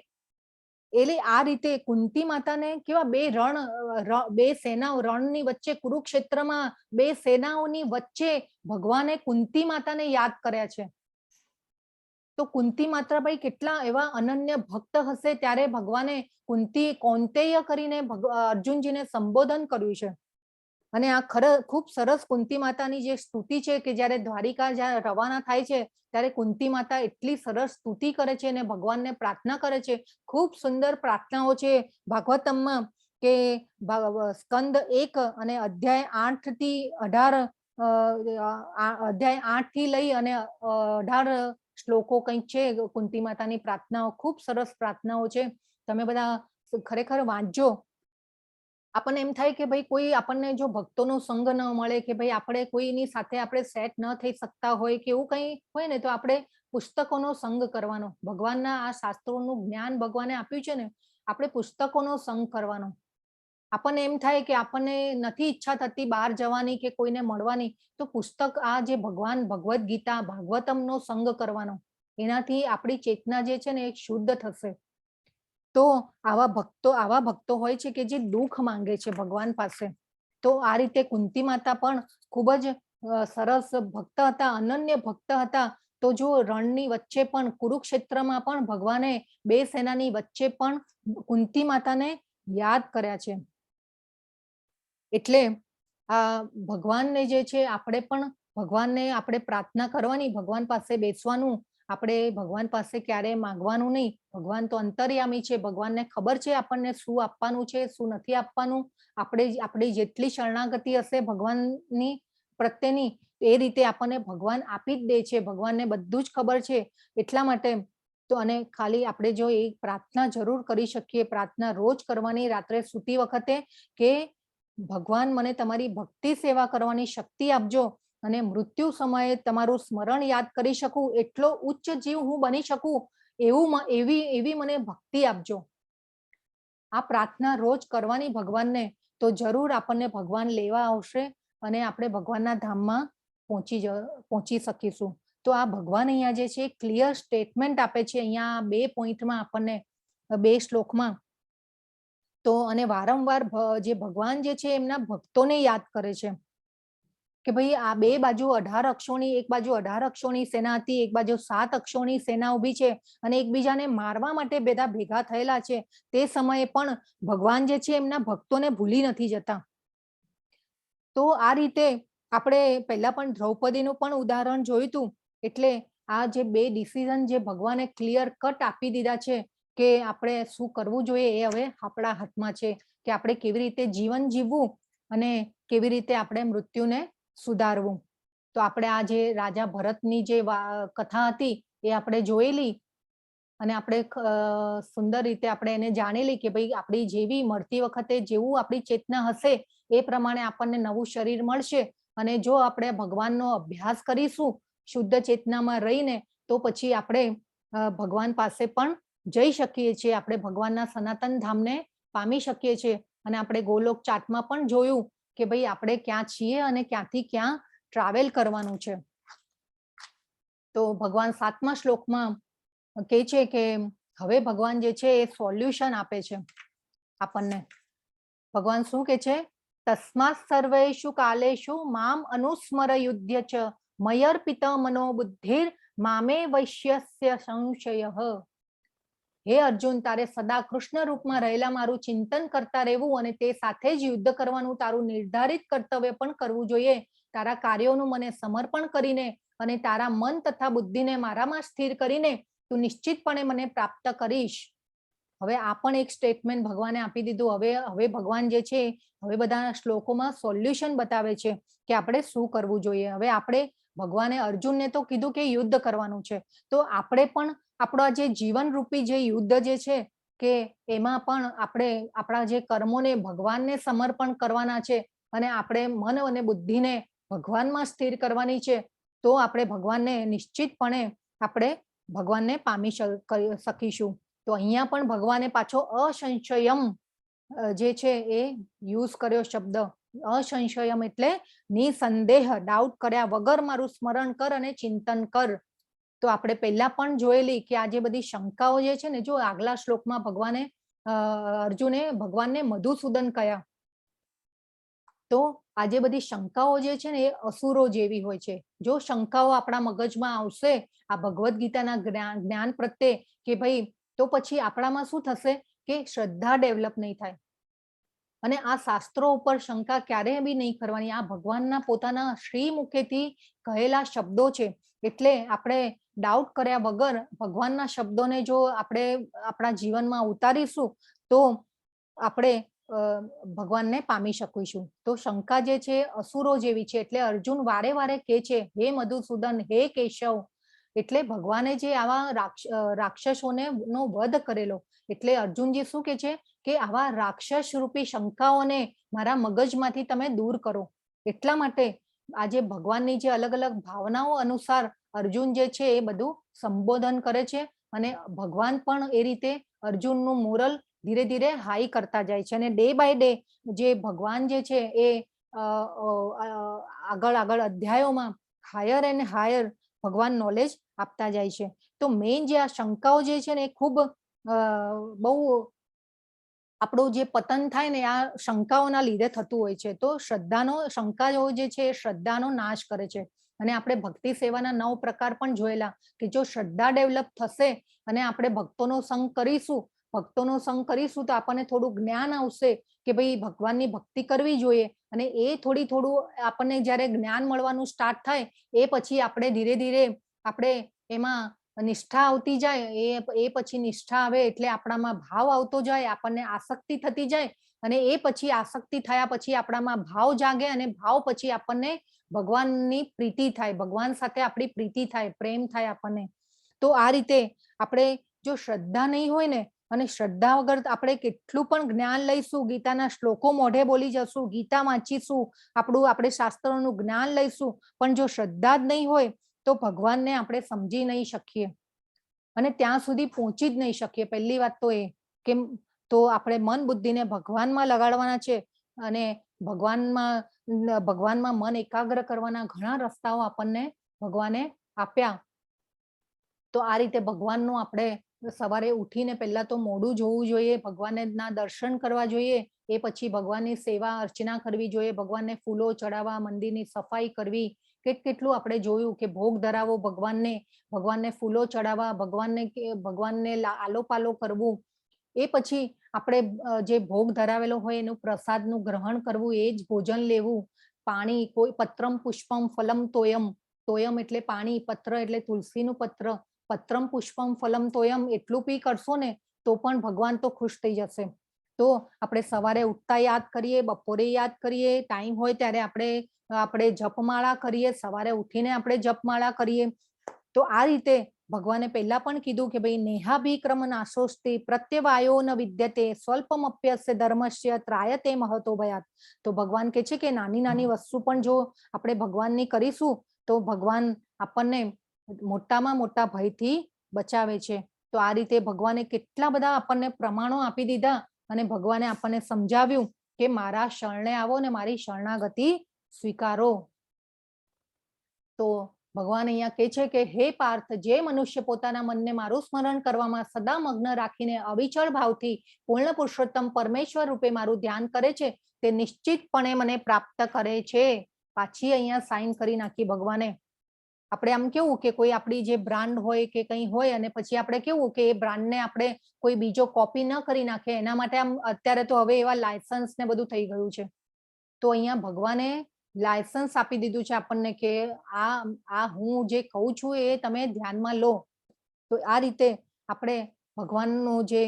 એટલે આ રીતે કુંતી માતાને કેવા બે સેનાઓ રણની વચ્ચે કુરુક્ષેત્રમાં બે સેનાઓની વચ્ચે ભગવાને કુંતી માતાને યાદ કર્યા છે. તો કુંતી માતા ભાઈ કેટલા એવા અનન્ય ભક્ત હશે ત્યારે ભગવાને કુંતી કૌંતેય કરીને અર્જુનજીને સંબોધન કર્યું છે. અને આ ખૂબ સરસ કુંતી માતાની જે સ્તુતિ છે કે જ્યારે દ્વારિકા જ્યારે રવાના થાય છે ત્યારે કુંતી માતા એટલી સરસ સ્તુતિ કરે છે અને ભગવાનને પ્રાર્થના કરે છે. ખૂબ સુંદર પ્રાર્થનાઓ છે ભાગવતમમાં કે સ્કંદ 1 અને અધ્યાય 8 થી 18 અધ્યાય 8 થી લઈ અને 18 શ્લોકો કંઈક છે કુંતી માતાની પ્રાર્થનાઓ. ખૂબ સરસ પ્રાર્થનાઓ છે. તમે બધા ખરેખર વાંચજો. આપણને એમ થાય કે ભાઈ કોઈ આપણને જો ભક્તોનો સંગ ન મળે કે ભાઈ આપણે કોઈની સાથે આપણે સેટ ન થઈ શકતા હોય કે એવું કંઈ હોય ને તો આપણે પુસ્તકોનો સંગ કરવાનો. ભગવાનના આ શાસ્ત્રોનું જ્ઞાન ભગવાને આપ્યું છે ને, આપણે પુસ્તકોનો સંગ કરવાનો. આપણને એમ થાય કે આપણને નથી ઈચ્છા થતી બહાર જવાની કે કોઈને મળવાની, તો પુસ્તક આ જે ભગવાન ભગવદ્ ગીતા ભાગવતમનો સંગ કરવાનો. એનાથી આપણી ચેતના જે છે ને એ શુદ્ધ થશે. તો આવા ભક્તો હોય છે કે જે દુઃખ માંગે છે ભગવાન પાસે. તો આ રીતે કુંતી માતા પણ ખૂબ જ સરસ ભક્ત હતા, અનન્ય ભક્ત હતા. તો જો રણની વચ્ચે પણ કુરુક્ષેત્રમાં પણ ભગવાને બે સેનાની વચ્ચે પણ કુંતી માતાને યાદ કર્યા છે. એટલે આ ભગવાનને જે છે આપણે પણ ભગવાનને આપણે પ્રાર્થના કરવાની, ભગવાન પાસે બેસવાનું. આપણે ભગવાન પાસે ક્યારે માંગવાનું નહીં. ભગવાન તો અંતર્યામી છે. ભગવાનને ખબર છે આપણને શું આપવાનું છે શું નથી આપવાનું. આપણી જેટલી શરણાગતિ હશે ભગવાનની પ્રત્યેની એ રીતે આપણને ભગવાન આપી જ દે છે. ભગવાનને બધું જ ખબર છે. એટલા માટે તો અને ખાલી આપણે જો એ પ્રાર્થના જરૂર કરી શકીએ, પ્રાર્થના રોજ કરવાની રાત્રે સૂતી વખતે કે ભગવાન મને તમારી ભક્તિ સેવા કરવાની શક્તિ આપજો અને મૃત્યુ સમયે તમારું સ્મરણ યાદ કરી શકું, એટલો ઉચ્ચ જીવ હું બની શકું એવી મને ભક્તિ આપજો. આ પ્રાર્થના રોજ કરવાની ભગવાનને, તો જરૂર આપણને ભગવાન લેવા આવશે અને આપણે ભગવાનના ધામમાં પહોંચી શકીશું. તો આ ભગવાન અહીંયા જે છે ક્લિયર સ્ટેટમેન્ટ આપે છે અહીંયા 2 પોઈન્ટમાં આપણને 2 શ્લોકમાં. તો અને વારંવાર જે ભગવાન જે છે એમના ભક્તોને યાદ કરે છે કે ભાઈ આ 2 બાજુ 18 અક્ષોની, એક બાજુ 18 અક્ષોની સેના હતી, એક બાજુ 7 અક્ષોની સેના ઊભી છે અને એકબીજાને મારવા માટે બધા ભેગા થયેલા છે. તે સમયે પણ ભગવાન જે છે એમના ભક્તોને ભૂલી નથી જતા. તો આ રીતે આપણે પહેલા પણ દ્રૌપદીનું પણ ઉદાહરણ જોયું હતું. એટલે આ જે 2 ડિસિઝન જે ભગવાને ક્લિયર કટ આપી દીધા છે કે આપણે શું કરવું જોઈએ એ હવે આપણા હાથમાં છે કે આપણે કેવી રીતે જીવન જીવવું અને કેવી રીતે આપણે મૃત્યુને સુધારવું. તો આપણે આ જે રાજા ભરતની જે કથા હતી એ આપણે જોયેલી અને આપણે સુંદર રીતે આપણે એને જાણેલી કે ભાઈ આપણી જેવી મળતી વખતે જેવું આપણી ચેતના હશે એ પ્રમાણે આપણને નવું શરીર મળશે. અને જો આપણે ભગવાનનો અભ્યાસ કરીશું શુદ્ધ ચેતનામાં રહીને તો પછી આપણે ભગવાન પાસે પણ જઈ શકીએ છીએ. આપણે ભગવાનના સનાતન ધામને પામી શકીએ છીએ. અને આપણે ગોલોક ચાર્ટમાં પણ જોયું કે ભાઈ આપણે ક્યાં છીએ અને ક્યાંથી ક્યાં ટ્રાવેલ કરવાનું છે. તો ભગવાન 7મા શ્લોકમાં કહે છે કે હવે ભગવાન જે છે એ સોલ્યુશન આપે છે આપણને. ભગવાન શું કહે છે? તસ્માત સર્વેષુ કાલેષુ મામ અનુસ્મર યુધ્ય ચ મયર્પિત મનો બુદ્ધિર મામે વૈશ્યસ્ય સંશયઃ. હે અર્જુન, તારે સદા કૃષ્ણ રૂપમાં રહેલા મારું ચિંતન કરતા રહેવું અને તે સાથે જ યુદ્ધ કરવાનું તારું નિર્ધારિત કર્તવ્ય પણ કરવું જોઈએ. તારા કાર્યોનું મને સમર્પણ કરીને અને તારા મન તથા બુદ્ધિને મારામાં સ્થિર કરીને તું નિશ્ચિતપણે મને પ્રાપ્ત કરીશ. હવે આ પણ એક સ્ટેટમેન્ટ ભગવાને આપી દીધું. હવે ભગવાન જે છે હવે બધા શ્લોકોમાં સોલ્યુશન બતાવે છે કે આપણે શું કરવું જોઈએ. હવે આપણે ભગવાને અર્જુનને તો કીધું કે યુદ્ધ કરવાનું છે, તો આપણે પણ આપણા જે જીવન રૂપી જે યુદ્ધ જે છે કે એમાં પણ આપણે આપણા જે કર્મોને ભગવાનને સમર્પણ કરવાના છે અને આપણે મન અને બુદ્ધિને ભગવાનમાં સ્થિર કરવાની છે. તો આપણે ભગવાનને નિશ્ચિતપણે આપણે ભગવાનને પામી શકીશું. તો અહીંયા પણ ભગવાને પાછો અસંશયમ જે છે એ યુઝ કર્યો શબ્દ. અસંશયમ એટલે નિસંદેહ, ડાઉટ કર્યા વગર મારું સ્મરણ કર અને ચિંતન કર. તો આપણે પહેલા પણ જોયેલી કે આ જે બધી શંકાઓ જે છે ને, જો આગલા શ્લોકમાં ભગવાને અર્જુને ભગવાનને મધુસૂદન કહ્યા. તો આ જે બધી શંકાઓ જે છે ને એ અસુરો જેવી હોય છે. જો શંકાઓ આપણા મગજમાં આવશે આ ભગવદ્ ગીતાના જ્ઞાન પ્રત્યે કે ભાઈ, તો પછી આપણામાં શું થશે કે શ્રદ્ધા ડેવલપ નહીં થાય. અને આ શાસ્ત્રો ઉપર શંકા ક્યારેય બી નહીં કરવાની. આ ભગવાનના પોતાના શ્રી મુખેથી કહેલા શબ્દો છે. એટલે આપણે ડાઉટ કર્યા વગર ભગવાનના શબ્દોને જો આપણે આપણા જીવનમાં ઉતારીશું તો આપણે ભગવાનને પામી શકીશું. તો શંકા જે છે અસુરો જેવી છે. એટલે અર્જુન વારે વારે કહે છે, હે મધુસૂદન, હે કેશવ. એટલે ભગવાને જે આવા રાક્ષસોને નો વધ કરેલો, એટલે અર્જુનજી શું કે છે કે આવા રાક્ષસ રૂપી શંકાઓને મારા મગજમાંથી તમે દૂર કરો. એટલા માટે આજે ભગવાનની જે અલગ અલગ ભાવનાઓ અનુસાર અર્જુન જે છે એ બધું સંબોધન કરે છે અને ભગવાન પણ એ રીતે અર્જુનનું મોરલ ધીરે ધીરે હાઈ કરતા જાય છે. અને ડે બાય ડે જે ભગવાન જે છે એ આગળ આગળ અધ્યાયોમાં હાયર એન્ડ હાયર ભગવાન નોલેજ આપતા જાય છે. તો મેઇન જે આ શંકાઓ જે છે ને એ ખૂબ બહુ આપણું જે પતન થાય ને આ શંકાઓના લીધે થતું હોય છે. તો શંકાઓ જે છે એ શ્રદ્ધાનો નાશ કરે છે. અને આપણે ભક્તિ સેવાના 9 પ્રકાર પણ જોયેલા કે જો શ્રદ્ધા ડેવલપ થશે અને આપણે ભક્તોનો સંગ કરીશું તો આપણને થોડું જ્ઞાન આવશે કે ભાઈ ભગવાનની ભક્તિ કરવી જોઈએ. અને એ થોડું આપણને જ્યારે જ્ઞાન મળવાનું સ્ટાર્ટ થાય એ પછી આપણે ધીરે ધીરે આપણે એમાં નિષ્ઠા આવતી જાય. એ પછી નિષ્ઠા આવે એટલે આપણામાં ભાવ આવતો જાય, આપણને આસક્તિ થતી જાય. અને એ પછી આસક્તિ થયા પછી આપણામાં ભાવ જાગે અને ભાવ પછી આપણને ભગવાનની પ્રીતિ થાય, ભગવાન સાથે આપણી પ્રીતિ થાય, પ્રેમ થાય આપણને. તો આ રીતે આપણે જો શ્રદ્ધા નહીં હોય ને, અને શ્રદ્ધા વગર આપણે કેટલું પણ જ્ઞાન લઈશું, ગીતાના શ્લોકો મોઢે બોલી જશું, ગીતા વાંચીશું, આપણે શાસ્ત્રોનું જ્ઞાન લઈશું, પણ જો શ્રદ્ધા જ નહીં હોય તો ભગવાનને આપણે સમજી નહીં શકીએ અને ત્યાં સુધી પહોંચી જ નહીં શકીએ. પહેલી વાત તો એ કે તો આપણે મન બુદ્ધિને ભગવાનમાં લગાડવાના છે અને ભગવાનમાં મન એકાગ્ર કરવાના ઘણા રસ્તાઓ આપણને ભગવાને આપ્યા. તો આ રીતે ભગવાનનું આપણે સવારે ઉઠીને પહેલા તો મોઢું જોવું જોઈએ, ભગવાનના દર્શન કરવા જોઈએ, એ પછી ભગવાનની સેવા અર્ચના કરવી જોઈએ, ભગવાનને ફૂલો ચડાવવા, મંદિરની સફાઈ કરવી. કેટલું આપણે જોયું કે ભોગ ધરાવો ભગવાનને ફૂલો ચડાવવા, ભગવાનને આલોપાલો કરવું. એ પછી આપણે જે ભોગ ધરાવેલો હોય એનું પ્રસાદનું ગ્રહણ કરવું, એ જ ભોજન લેવું. પાણી, કોઈ પત્રમ પુષ્પમ ફલમ તોયમ, તોયમ એટલે પાણી, પત્ર એટલે તુલસીનું પત્ર, પત્રમ પુષ્પમ ફલમ તોયમ એટલું પી કરશો ને તો પણ ભગવાન તો ખુશ થઈ જશે. તો આપણે સવારે ઉઠતા યાદ કરીએ, બપોરે યાદ કરીએ, ટાઈમ હોય ત્યારે આપણે જપમાળા કરીએ, સવારે ઉઠીને આપણે જપમાળા કરીએ. તો આ રીતે ભગવાને પહેલા પણ કીધું કે ભાઈ નેહાભિક્રમ નાશોસ્તિ પ્રત્યવાયો ન વિદ્યતે સ્વલ્પમપ્યસ્ય ધર્મસ્ય ત્રાયતે મહતો ભયાત. તો ભગવાન કહે છે કે નાની નાની વસ્તુ પણ જો આપણે ભગવાનની કરીશું તો ભગવાન આપણને મોટામાં મોટા ભયથી બચાવે છે. તો આ રીતે ભગવાને કેટલા બધા આપણને પ્રમાણો આપી દીધા અને ભગવાને આપણને સમજાવ્યું કે મારા શરણે આવો ને મારી શરણાગતિ સ્વીકારો. તો ભગવાન અહીંયા કહે છે કે હે પાર્થ, જે મનુષ્ય પોતાના મનને મારું સ્મરણ કરવામાં સદા મગ્ન રાખીને અવિચળ ભાવથી પૂર્ણ પુરુષોત્તમ પરમેશ્વર રૂપે મારું ધ્યાન કરે છે તે નિશ્ચિતપણે મને પ્રાપ્ત કરે છે. પાછી અહીંયા સાઈન કરી નાખી ભગવાને. આપણે આમ કેવું કે કોઈ આપણી જે બ્રાન્ડ હોય કે કંઈ હોય અને પછી આપણે કેવું કે એ બ્રાન્ડને આપણે કોઈ બીજો કોપી ન કરી નાખે, એના માટે આમ અત્યારે તો હવે એવા લાયસન્સ ને બધું થઈ ગયું છે. તો અહીંયા ભગવાને લાયસન્સ આપી દીધું છે આપણને કે આ હું જે કહું છું એ તમે ધ્યાનમાં લો. તો આ રીતે આપણે ભગવાનનું જે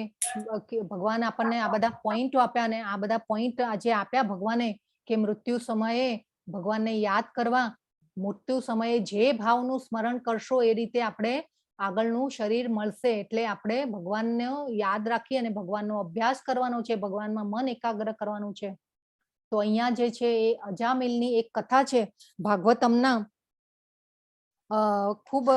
ભગવાન આપણને આ બધા પોઈન્ટ આપ્યા અને આ બધા પોઈન્ટ જે આપ્યા ભગવાને કે મૃત્યુ સમયે ભગવાનને યાદ કરવા, મૃત્યુ સમયે જે ભાવનું સ્મરણ કરશો એ રીતે આપણે આગળનું શરીર મળશે. એટલે આપણે ભગવાનને યાદ રાખી અને ભગવાનનો અભ્યાસ કરવાનો છે, ભગવાનમાં મન એકાગ્ર કરવાનું છે. તો અહીંયા જે છે એ અજામિલની એક કથા છે ભાગવતમના, ખૂબ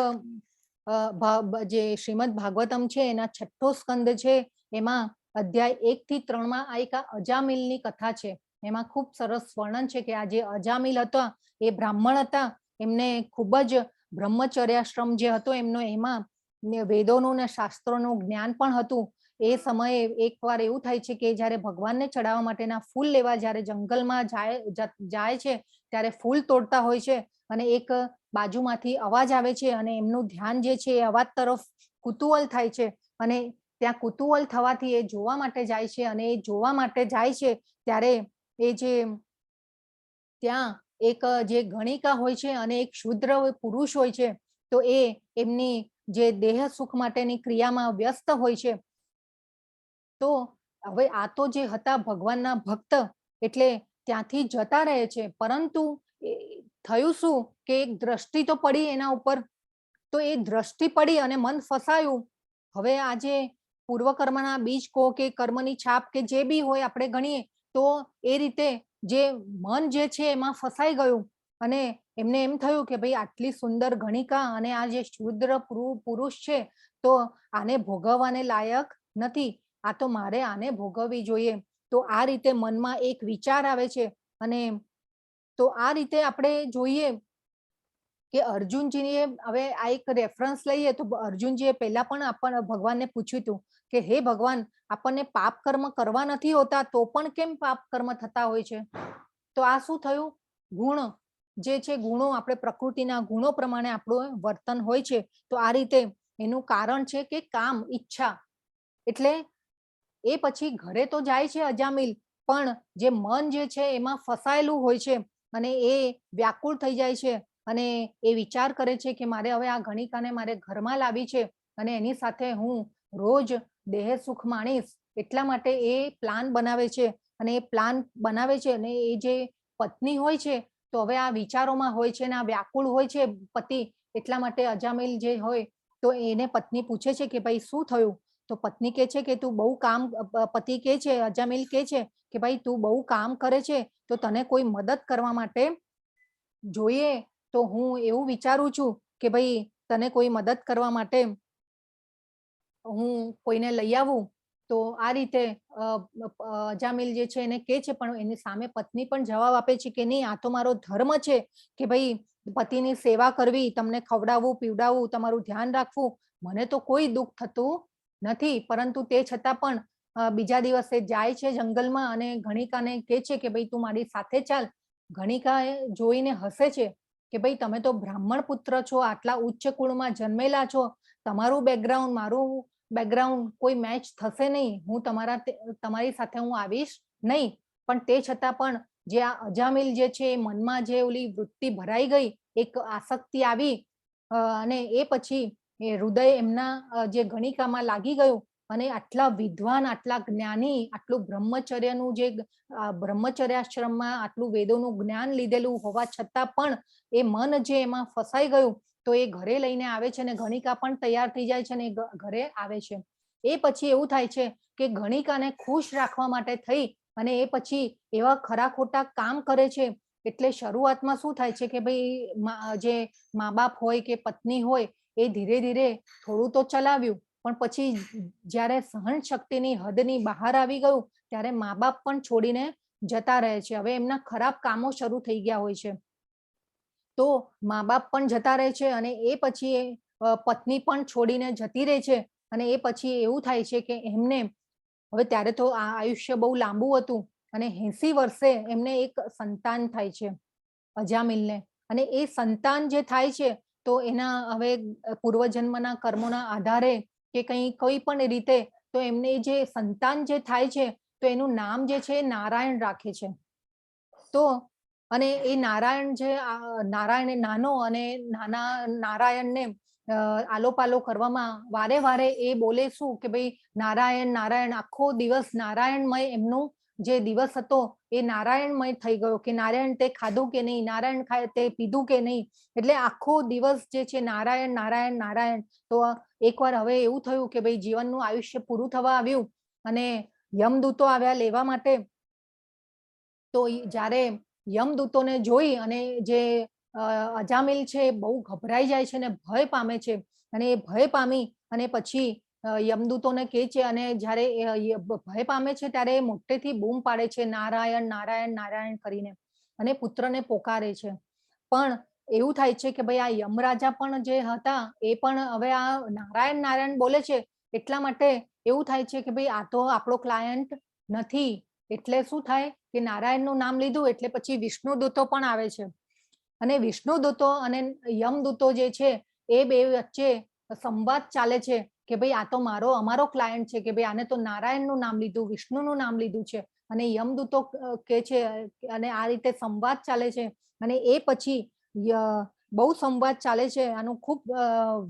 જે શ્રીમદ ભાગવતમ છે એના 6થો સ્કંદ છે, એમાં અધ્યાય 1 થી 3 માં આ એક અજામિલની કથા છે. એમાં ખૂબ સરસ વર્ણન છે કે આ જે અજામિલ હતા એ બ્રાહ્મણ હતા, એમને ખૂબ જ બ્રહ્મચર્યાશ્રમ જે હતો એમનો, એમાં વેદોનું ને શાસ્ત્રોનું જ્ઞાન પણ હતું. એ સમયે એકવાર એવું થાય છે કે જ્યારે ભગવાનને ચડાવવા માટેના ફૂલ લેવા જ્યારે જંગલમાં જાય છે ત્યારે ફૂલ તોડતા હોય છે અને એક બાજુમાંથી અવાજ આવે છે અને એમનું ધ્યાન જે છે એ અવાજ તરફ કુતૂહલ થાય છે અને ત્યાં કુતૂહલ થવાથી એ જોવા માટે જાય છે અને એ જોવા માટે જાય છે ત્યારે એ જે ત્યાં એક જે ગણિકા હોય છે અને એક શુદ્ર પુરુષ હોય છે, તો એ એમની જે દેહ સુખ માટેની ક્રિયામાં વ્યસ્ત હોય છે. તો હવે આ તો જે હતા ભગવાનના ભક્ત એટલે ત્યાંથી જતા રહે છે, પરંતુ થયું શું કે એક દ્રષ્ટિ તો પડી એના ઉપર. તો એ દ્રષ્ટિ પડી અને મન ફસાયું. હવે આ જે પૂર્વકર્મના બીજ કહો કે કર્મની છાપ કે જે બી હોય આપણે ગણીએ તો એ રીતે જે મન જે છે એમાં ફસાઈ ગયું અને એમને એમ થયું કે ભાઈ આટલી સુંદર ગણિકા અને આ જે શુદ્ર પુરુષ છે તો આને ભોગવવાને લાયક નથી, આ તો મારે આને ભોગવવી જોઈએ. તો આ રીતે મનમાં એક વિચાર આવે છે. અને તો આ રીતે આપણે જોઈએ કે અર્જુનજીએ, હવે આ એક રેફરન્સ લઈએ તો અર્જુનજીએ પહેલા પણ ભગવાનને પૂછ્યું હતું કે હે ભગવાન, આપણને પાપ કર્મ કરવા નથી હોતા તો પણ કેમ પાપ કર્મ થતા હોય છે? તો આ શું થયું? ગુણ જે છે, ગુણો, આપણે પ્રકૃતિના ગુણો પ્રમાણે આપણું વર્તન હોય છે. તો આ રીતે એનું કારણ છે કે કામ, ઈચ્છા. એટલે એ પછી ઘરે તો જાય છે અજામિલ, પણ જે મન જે છે એમાં ફસાયેલું હોય છે અને એ વ્યાકુળ થઈ જાય છે અને એ વિચાર કરે છે કે મારે હવે આ ગણિકાને મારે ઘરમાં લાવી છે અને એની સાથે હું રોજ દેહ સુખ માણીશ. એટલા માટે એ પ્લાન બનાવે છે અને એ પ્લાન બનાવે છે અને એ જે પત્ની હોય છે તો હવે આ વિચારોમાં હોય છે અને આ વ્યાકુળ હોય છે પતિ. એટલા માટે અજામિલ જે હોય તો એને પત્ની પૂછે છે કે ભાઈ શું થયું? તો પત્ની કહે છે કે તું બહુ કામ, પતિ કહે છે, અજામિલ કહે છે કે ભાઈ તું બહુ કામ કરે છે તો તને કોઈ મદદ કરવા માટે જોઈએ. તો હું એવું વિચારું છું કે ભાઈ તને કોઈ મદદ કરવા માટે હું કોઈને લઈ આવું. તો આ રીતે અજામિલ જે છે એને કહે છે, પણ એની સામે પત્ની પણ જવાબ આપે છે કે નહીં, આ તો મારો ધર્મ છે કે ભાઈ પતિની સેવા કરવી, તમને ખવડાવવું પીવડાવવું, તમારું ધ્યાન રાખવું, મને તો કોઈ દુઃખ થતું નથી, પરંતુ તે છતાં પણ બીજા દિવસે જાય છે જંગલમાં અને ગણિકાને કહે છે કે ભાઈ તું મારી સાથે ચાલ. ગણિકા જોઈને હસે છે કે ભાઈ તમે તો બ્રાહ્મણ પુત્ર છો, આટલા ઉચ્ચ કુળમાં જન્મેલા છો, તમારું બેકગ્રાઉન્ડ મારું બેકગ્રાઉન્ડ કોઈ મેચ થશે નહીં, હું તમારી સાથે હું આવીશ નહીં. પણ તે છતાં પણ જે આ અજામિલ જે છે મનમાં જે ઓલી વૃત્તિ ભરાઈ ગઈ, એક આસક્તિ આવી અને એ પછી એ હૃદય એમના જે ગણિકામાં લાગી ગયું અને આટલા વિદ્વાન, આટલા જ્ઞાની, આટલું બ્રહ્મચર્યનું જે બ્રહ્મચર્યાશ્રમમાં આટલું વેદોનું જ્ઞાન લીધેલું હોવા છતાં પણ એ મન જે એમાં ફસાઈ ગયું, તો એ ઘરે લઈને આવે છે અને ગણિકા પણ તૈયાર થઈ જાય છે અને ઘરે આવે છે. એ પછી એવું થાય છે કે ગણિકાને ખુશ રાખવા માટે થઈ અને એ પછી એવા ખરા ખોટા કામ કરે છે. એટલે શરૂઆતમાં શું થાય છે કે ભાઈ જે મા બાપ હોય કે પત્ની હોય એ ધીરે ધીરે થોડું તો ચલાવ્યું, પણ પછી જ્યારે સહન શક્તિની હદની બહાર આવી ગયું ત્યારે મા બાપ પણ છોડીને જતા રહે છે. હવે એમના ખરાબ કામો શરૂ થઈ ગયા હોય છે, તો મા બાપ પણ જતા રહે છે અને એ પછી પત્ની પણ છોડીને જતી રહે છે. અને એ પછી એવું થાય છે કે એમને હવે ત્યારે તો આ આયુષ્ય બહુ લાંબુ હતું અને 80 વર્ષે એમને એક સંતાન થાય છે અજામિલને. અને એ સંતાન જે થાય છે તો એના હવે પૂર્વજન્મના કર્મોના આધારે કે કોઈ પણ રીતે તો એમને જે સંતાન જે થાય છે તો એનું નામ જે છે નારાયણ રાખે છે. તો અને એ નારાયણ જે નારાયણ નાનો અને નાના નારાયણને આલોપાલો કરવામાં વારે વારે એ બોલે શું કે ભાઈ નારાયણ નારાયણ, આખો દિવસ નારાયણમય એમનું જે દિવસ હતો એ નારાયણમય થઈ ગયો કે નારાયણ તે ખાધું કે નહીં, નારાયણ તે પીધું કે નહીં. એટલે આખો દિવસ જે છે નારાયણ નારાયણ નારાયણ. તો એકવાર હવે એવું થયું કે ભાઈ જીવનનું આયુષ્ય પૂરું થવા આવ્યું અને યમદૂતો આવ્યા લેવા માટે. તો જ્યારે યમદૂતોને જોઈ અને જે અજામિલ છે બહુ ગભરાઈ જાય છે અને ભય પામે છે અને એ ભય પામી અને પછી યમદૂતોને કહે છે અને જ્યારે ભય પામે છે ત્યારે મોટેથી બૂમ પાડે છે નારાયણ નારાયણ નારાયણ કરીને અને પુત્રને પોકારે છે. પણ એવું થાય છે કે ભાઈ આ યમરાજા પણ જે હતા એ પણ હવે આ નારાયણ નારાયણ બોલે છે એટલા માટે એવું થાય છે કે ભાઈ આ તો આપણો ક્લાયન્ટ નથી. એટલે શું થાય કે નારાયણનું નામ લીધું એટલે પછી વિષ્ણુદૂતો પણ આવે છે અને વિષ્ણુદૂતો અને યમદૂતો જે છે એ બે વચ્ચે સંવાદ ચાલે છે કે ભાઈ આ તો અમારો ક્લાયન્ટ છે કે ભાઈ આને તો નારાયણનું નામ લીધું, વિષ્ણુનું નામ લીધું છે. અને યમદૂતો કે છે અને આ રીતે સંવાદ ચાલે છે અને એ પછી બહુ સંવાદ ચાલે છે. આનું ખૂબ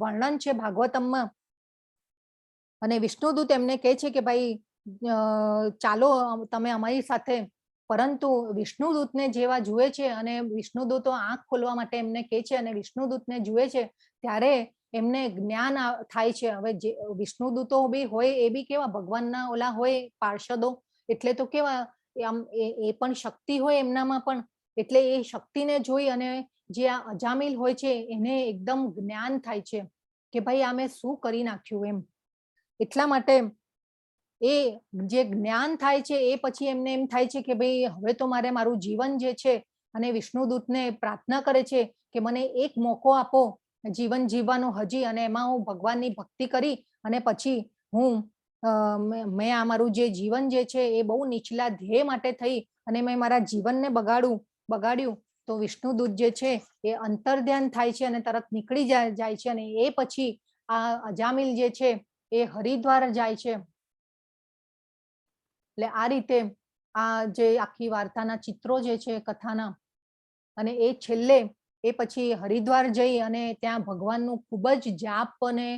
વર્ણન છે ભાગવતમમાં. અને વિષ્ણુદૂત એમને કહે છે કે ભાઈ ચાલો તમે અમારી સાથે. પરંતુ વિષ્ણુદૂતને જેવા જુએ છે અને વિષ્ણુદૂતો આંખ ખોલવા માટે એમને કહે છે અને વિષ્ણુદૂતને જુએ છે ત્યારે એમને જ્ઞાન થાય છે. હવે જે વિષ્ણુદૂતો બી હોય એ બી કેવા ભગવાનના ઓલા હોય પાર્ષદો, એટલે તો કેવા આમ એ પણ શક્તિ હોય એમનામાં પણ. એટલે એ શક્તિને જોઈ અને જે આ અજામિલ હોય છે એને એકદમ જ્ઞાન થાય છે કે ભાઈ આ મેં શું કરી નાખ્યું એમ. એટલા માટે એ જે જ્ઞાન થાય છે એ પછી એમને એમ થાય છે કે ભાઈ હવે તો મારે મારું જીવન જે છે અને વિષ્ણુદૂતને પ્રાર્થના કરે છે કે મને એક મોકો આપો જીવન જીવવાનું હજી, અને એમાં હું ભગવાનની ભક્તિ કરી અને પછી હું મેં આ મારું જે જીવન જે છે એ બહુ નીચલા ધ્યેય માટે થઈ અને મેં મારા જીવનને બગાડ્યું. તો વિષ્ણુદૂત જે છે એ અંતર્ધ્યાન થાય છે અને તરત નીકળી જાય છે અને એ પછી આ અજામિલ જે છે એ હરિદ્વાર જાય છે. એટલે આ રીતે આ જે આખી વાર્તાના ચિત્રો જે છે કથાના, અને એ છેલ્લે એ પછી હરિદ્વાર જઈ અને ત્યાં ભગવાનનું ખૂબ જ જાપ અને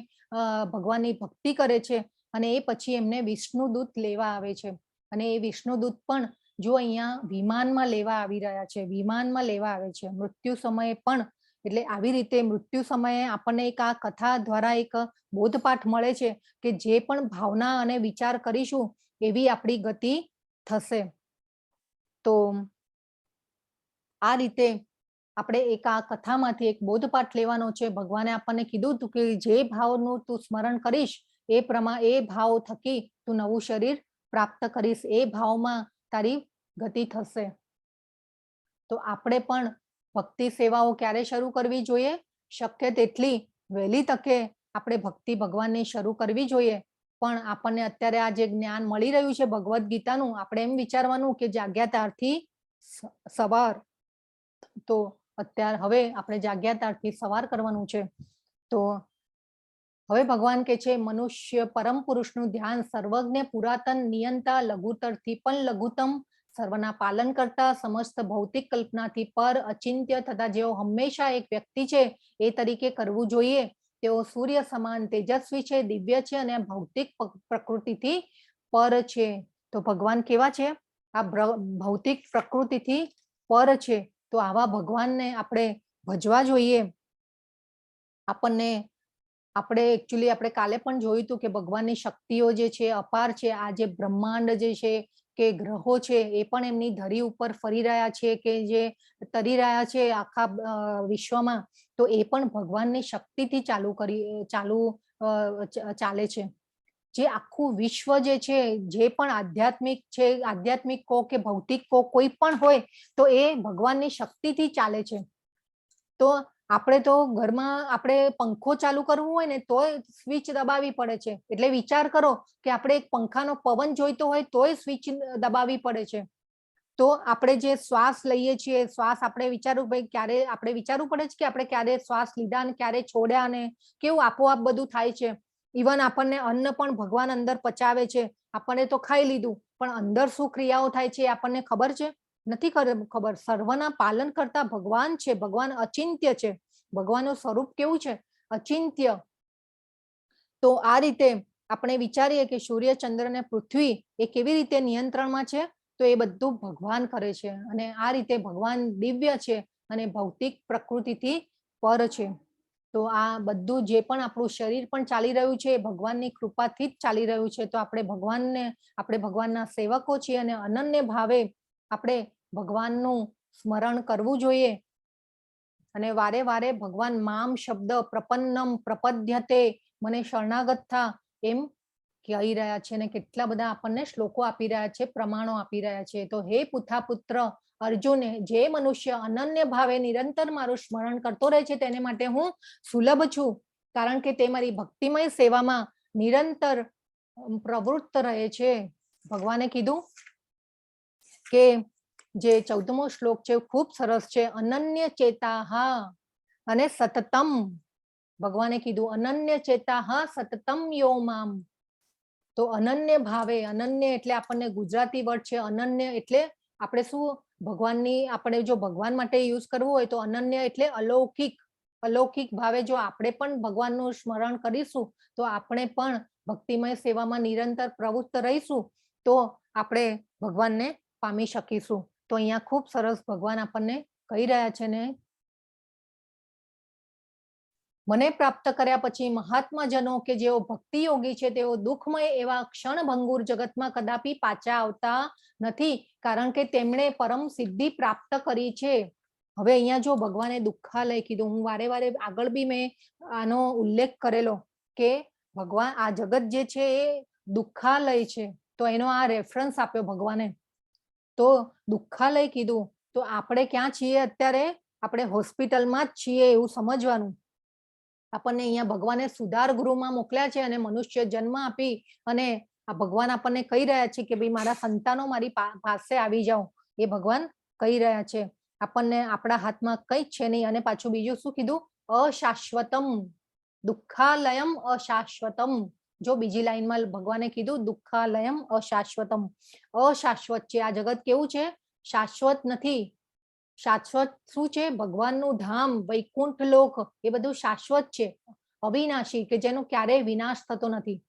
ભગવાનની ભક્તિ કરે છે અને એ પછી એમને વિષ્ણુદૂત લેવા આવે છે. અને એ વિષ્ણુદૂત પણ જો અહીંયા વિમાનમાં લેવા આવી રહ્યા છે, વિમાનમાં લેવા આવે છે મૃત્યુ સમયે પણ. એટલે આવી રીતે મૃત્યુ સમયે આપણને એક આ કથા દ્વારા એક બોધપાઠ મળે છે કે જે પણ ભાવના અને વિચાર કરીશું એવી આપણી ગતિ થશે. તો આ રીતે આપણે એક આ કથામાંથી એક બોધપાઠ લેવાનો છે. ભગવાને આપણને કીધું હતું કે જે ભાવનું તું સ્મરણ કરીશ એ પ્રમાણે એ ભાવ થકી તું નવું શરીર પ્રાપ્ત કરીશ, એ ભાવમાં તારી ગતિ થશે. તો આપણે પણ ભક્તિ સેવાઓ ક્યારે શરૂ કરવી જોઈએ? શક્ય તેટલી વહેલી તકે આપણે ભક્તિ ભગવાનની શરૂ કરવી જોઈએ. પણ આપણને અત્યારે આ જે જ્ઞાન મળી રહ્યું છે ભગવદ્ ગીતાનું, આપણે એમ વિચારવાનું કે જાગ્યા ત્યારથી સવાર, તો અત્યારે હવે આપણે જાગ્યા ત્યારથી સવાર કરવાનું છે. તો હવે ભગવાન કે છે મનુષ્ય પરમ પુરુષનું ધ્યાન સર્વજ્ઞ પુરાતન નિયંતા લઘુતરથી પણ લઘુત્તમ, સર્વના પાલન કરતા, સમસ્ત ભૌતિક કલ્પનાથી પર, અચિંત્ય તથા જેઓ હંમેશા એક વ્યક્તિ છે એ તરીકે કરવું જોઈએ. તેઓ સૂર્ય સમાન તેજસ્વી છે, દિવ્ય છે અને ભૌતિક પ્રકૃતિથી પર છે. તો ભગવાન કેવા છે? આ ભૌતિક પ્રકૃતિથી પર છે. તો આવા ભગવાનને આપણે ભજવા જોઈએ. આપણે એકચ્યુઅલી આપણે કાલે પણ જોયું હતું કે ભગવાનની શક્તિઓ જે છે અપાર છે. આ જે બ્રહ્માંડ જે છે કે ગ્રહો છે એ પણ એમની ધરી ઉપર ફરી રહ્યા છે, કે જે તરી રહ્યા છે આખા વિશ્વમાં, તો એ પણ ભગવાનની શક્તિથી ચાલે છે. જે આખું વિશ્વ જે છે, જે પણ આધ્યાત્મિક છે, આધ્યાત્મિક કો કે ભૌતિક કો કોઈ પણ હોય, તો એ ભગવાનની શક્તિથી ચાલે છે. તો આપણે તો ઘરમાં આપણે પંખો ચાલુ કરવું હોય ને તોય સ્વિચ દબાવવી પડે છે. એટલે વિચાર કરો કે આપણે એક પંખાનો પવન જોઈતો હોય તોય સ્વિચ દબાવવી પડે છે. તો આપણે જે શ્વાસ લઈએ છીએ, શ્વાસ આપણે વિચારવું ભાઈ ક્યારે આપણે વિચારવું પડે છે કે આપણે ક્યારે શ્વાસ લીધા અને ક્યારે છોડ્યા, અને કેવું આપોઆપ બધું થાય છે. ઇવન આપણને અન્ન પણ ભગવાન અંદર પચાવે છે. આપણને તો ખાઈ લીધું, પણ અંદર શું ક્રિયાઓ થાય છે આપણને ખબર છે? નથી ખબર. સર્વના પાલન કરતા ભગવાન છે. ભગવાન અચિંત્ય છે. ભગવાનનું સ્વરૂપ કેવું છે? અચિંત્ય. તો આ રીતે આપણે વિચારીએ કે સૂર્ય, ચંદ્ર અને પૃથ્વી એ કેવી રીતે નિયંત્રણમાં છે, તો એ બધું ભગવાન કરે છે. અને આ રીતે ભગવાન દિવ્ય છે અને ભૌતિક પ્રકૃતિથી પર છે. તો આ બધું જે પણ આપણું શરીર પણ ચાલી રહ્યું છે એ ભગવાનની કૃપાથી જ ચાલી રહ્યું છે. તો આપણે ભગવાનના સેવકો છીએ અને અનન્ય ભાવે આપણે ભગવાનનું સ્મરણ કરવું જોઈએ. અને વારે વારે ભગવાન મામ શબ્દ પ્રપન્નમ પ્રપદ્યતે, મને શરણાગત થા એમ કહી રહ્યા છે. અને કેટલા બધા આપણને શ્લોકો આપી રહ્યા છે, પ્રમાણો આપી રહ્યા છે. તો હે પુથા પુત્ર અર્જુન, જે મનુષ્ય અનન્ય ભાવે નિરંતર મારું સ્મરણ કરતો રહે છે તેને માટે હું સુલભ છું, કારણ કે તે મારી ભક્તિમય સેવામાં નિરંતર પ્રવૃત્ત રહે છે. ભગવાને કીધું કે જે 14મો શ્લોક છે ખૂબ સરસ છે. અનન્ય ચેતાહા અને સતતમ. ભગવાને કીધું અનન્ય ચેતાહા સતતમ યો મામ. તો અનન્ય ભાવે, અનન્ય એટલે આપણને ગુજરાતી વર્ડ છે અનન્ય, એટલે આપણે શું ભગવાનની, આપણે જો ભગવાન માટે યુઝ કરવું હોય તો અનન્ય એટલે અલૌકિક. અલૌકિક ભાવે જો આપણે પણ ભગવાનનું સ્મરણ કરીશું, તો આપણે પણ ભક્તિમય સેવામાં નિરંતર પ્રવૃત્ત રહીશું, તો આપણે ભગવાનને પામી શકીશું. તો અહીંયા ખૂબ સરસ ભગવાન આપણને કહી રહ્યા છે ને, મને પ્રાપ્ત કર્યા પછી મહાત્માજનો કે જેઓ ભક્તિ યોગી છે તેઓ દુઃખમય એવા ક્ષણભંગુર જગતમાં કદાપી પાછા આવતા નથી, કારણ કે તેમણે પરમ સિદ્ધિ પ્રાપ્ત કરી છે. હવે અહીંયા જો ભગવાને દુઃખાલય કીધું, હું વારે વારે આગળ બી મેં આનો ઉલ્લેખ કરેલો કે ભગવાન આ જગત જે છે એ દુઃખાલય છે. તો એનો આ રેફરન્સ આપ્યો ભગવાને. તો દુઃખાલય કીધું, તો આપણે ક્યાં છીએ અત્યારે? આપણે હોસ્પિટલમાં જ છીએ એવું સમજવાનું. આપણને અહીંયા ભગવાને સુધાર ગૃહમાં મોકલ્યા છે અને મનુષ્ય જન્મ આપી અને આ ભગવાન આપણને કહી રહ્યા છે કે ભાઈ મારા સંતાનો મારી પાસે આવી જાઓ. એ ભગવાન કહી રહ્યા છે. આપણને આપણા હાથમાં કઈ જ છે નહીં. અને પાછું બીજું શું કીધું? અશાશ્વતમ. દુઃખાલયમ અશાશ્વતમ. જો બીજી લાઈનમાં ભગવાને કીધું દુઃખાલયમ અશાશ્વતમ. અશાશ્વત છે આ જગત. કેવું છે? શાશ્વત નથી. શાશ્વત શું છે? ભગવાનનું ધામ, વૈકુંઠ લોક, એ બધું શાશ્વત છે, અવિનાશી, કે જેનો ક્યારેય વિનાશ થતો નથી.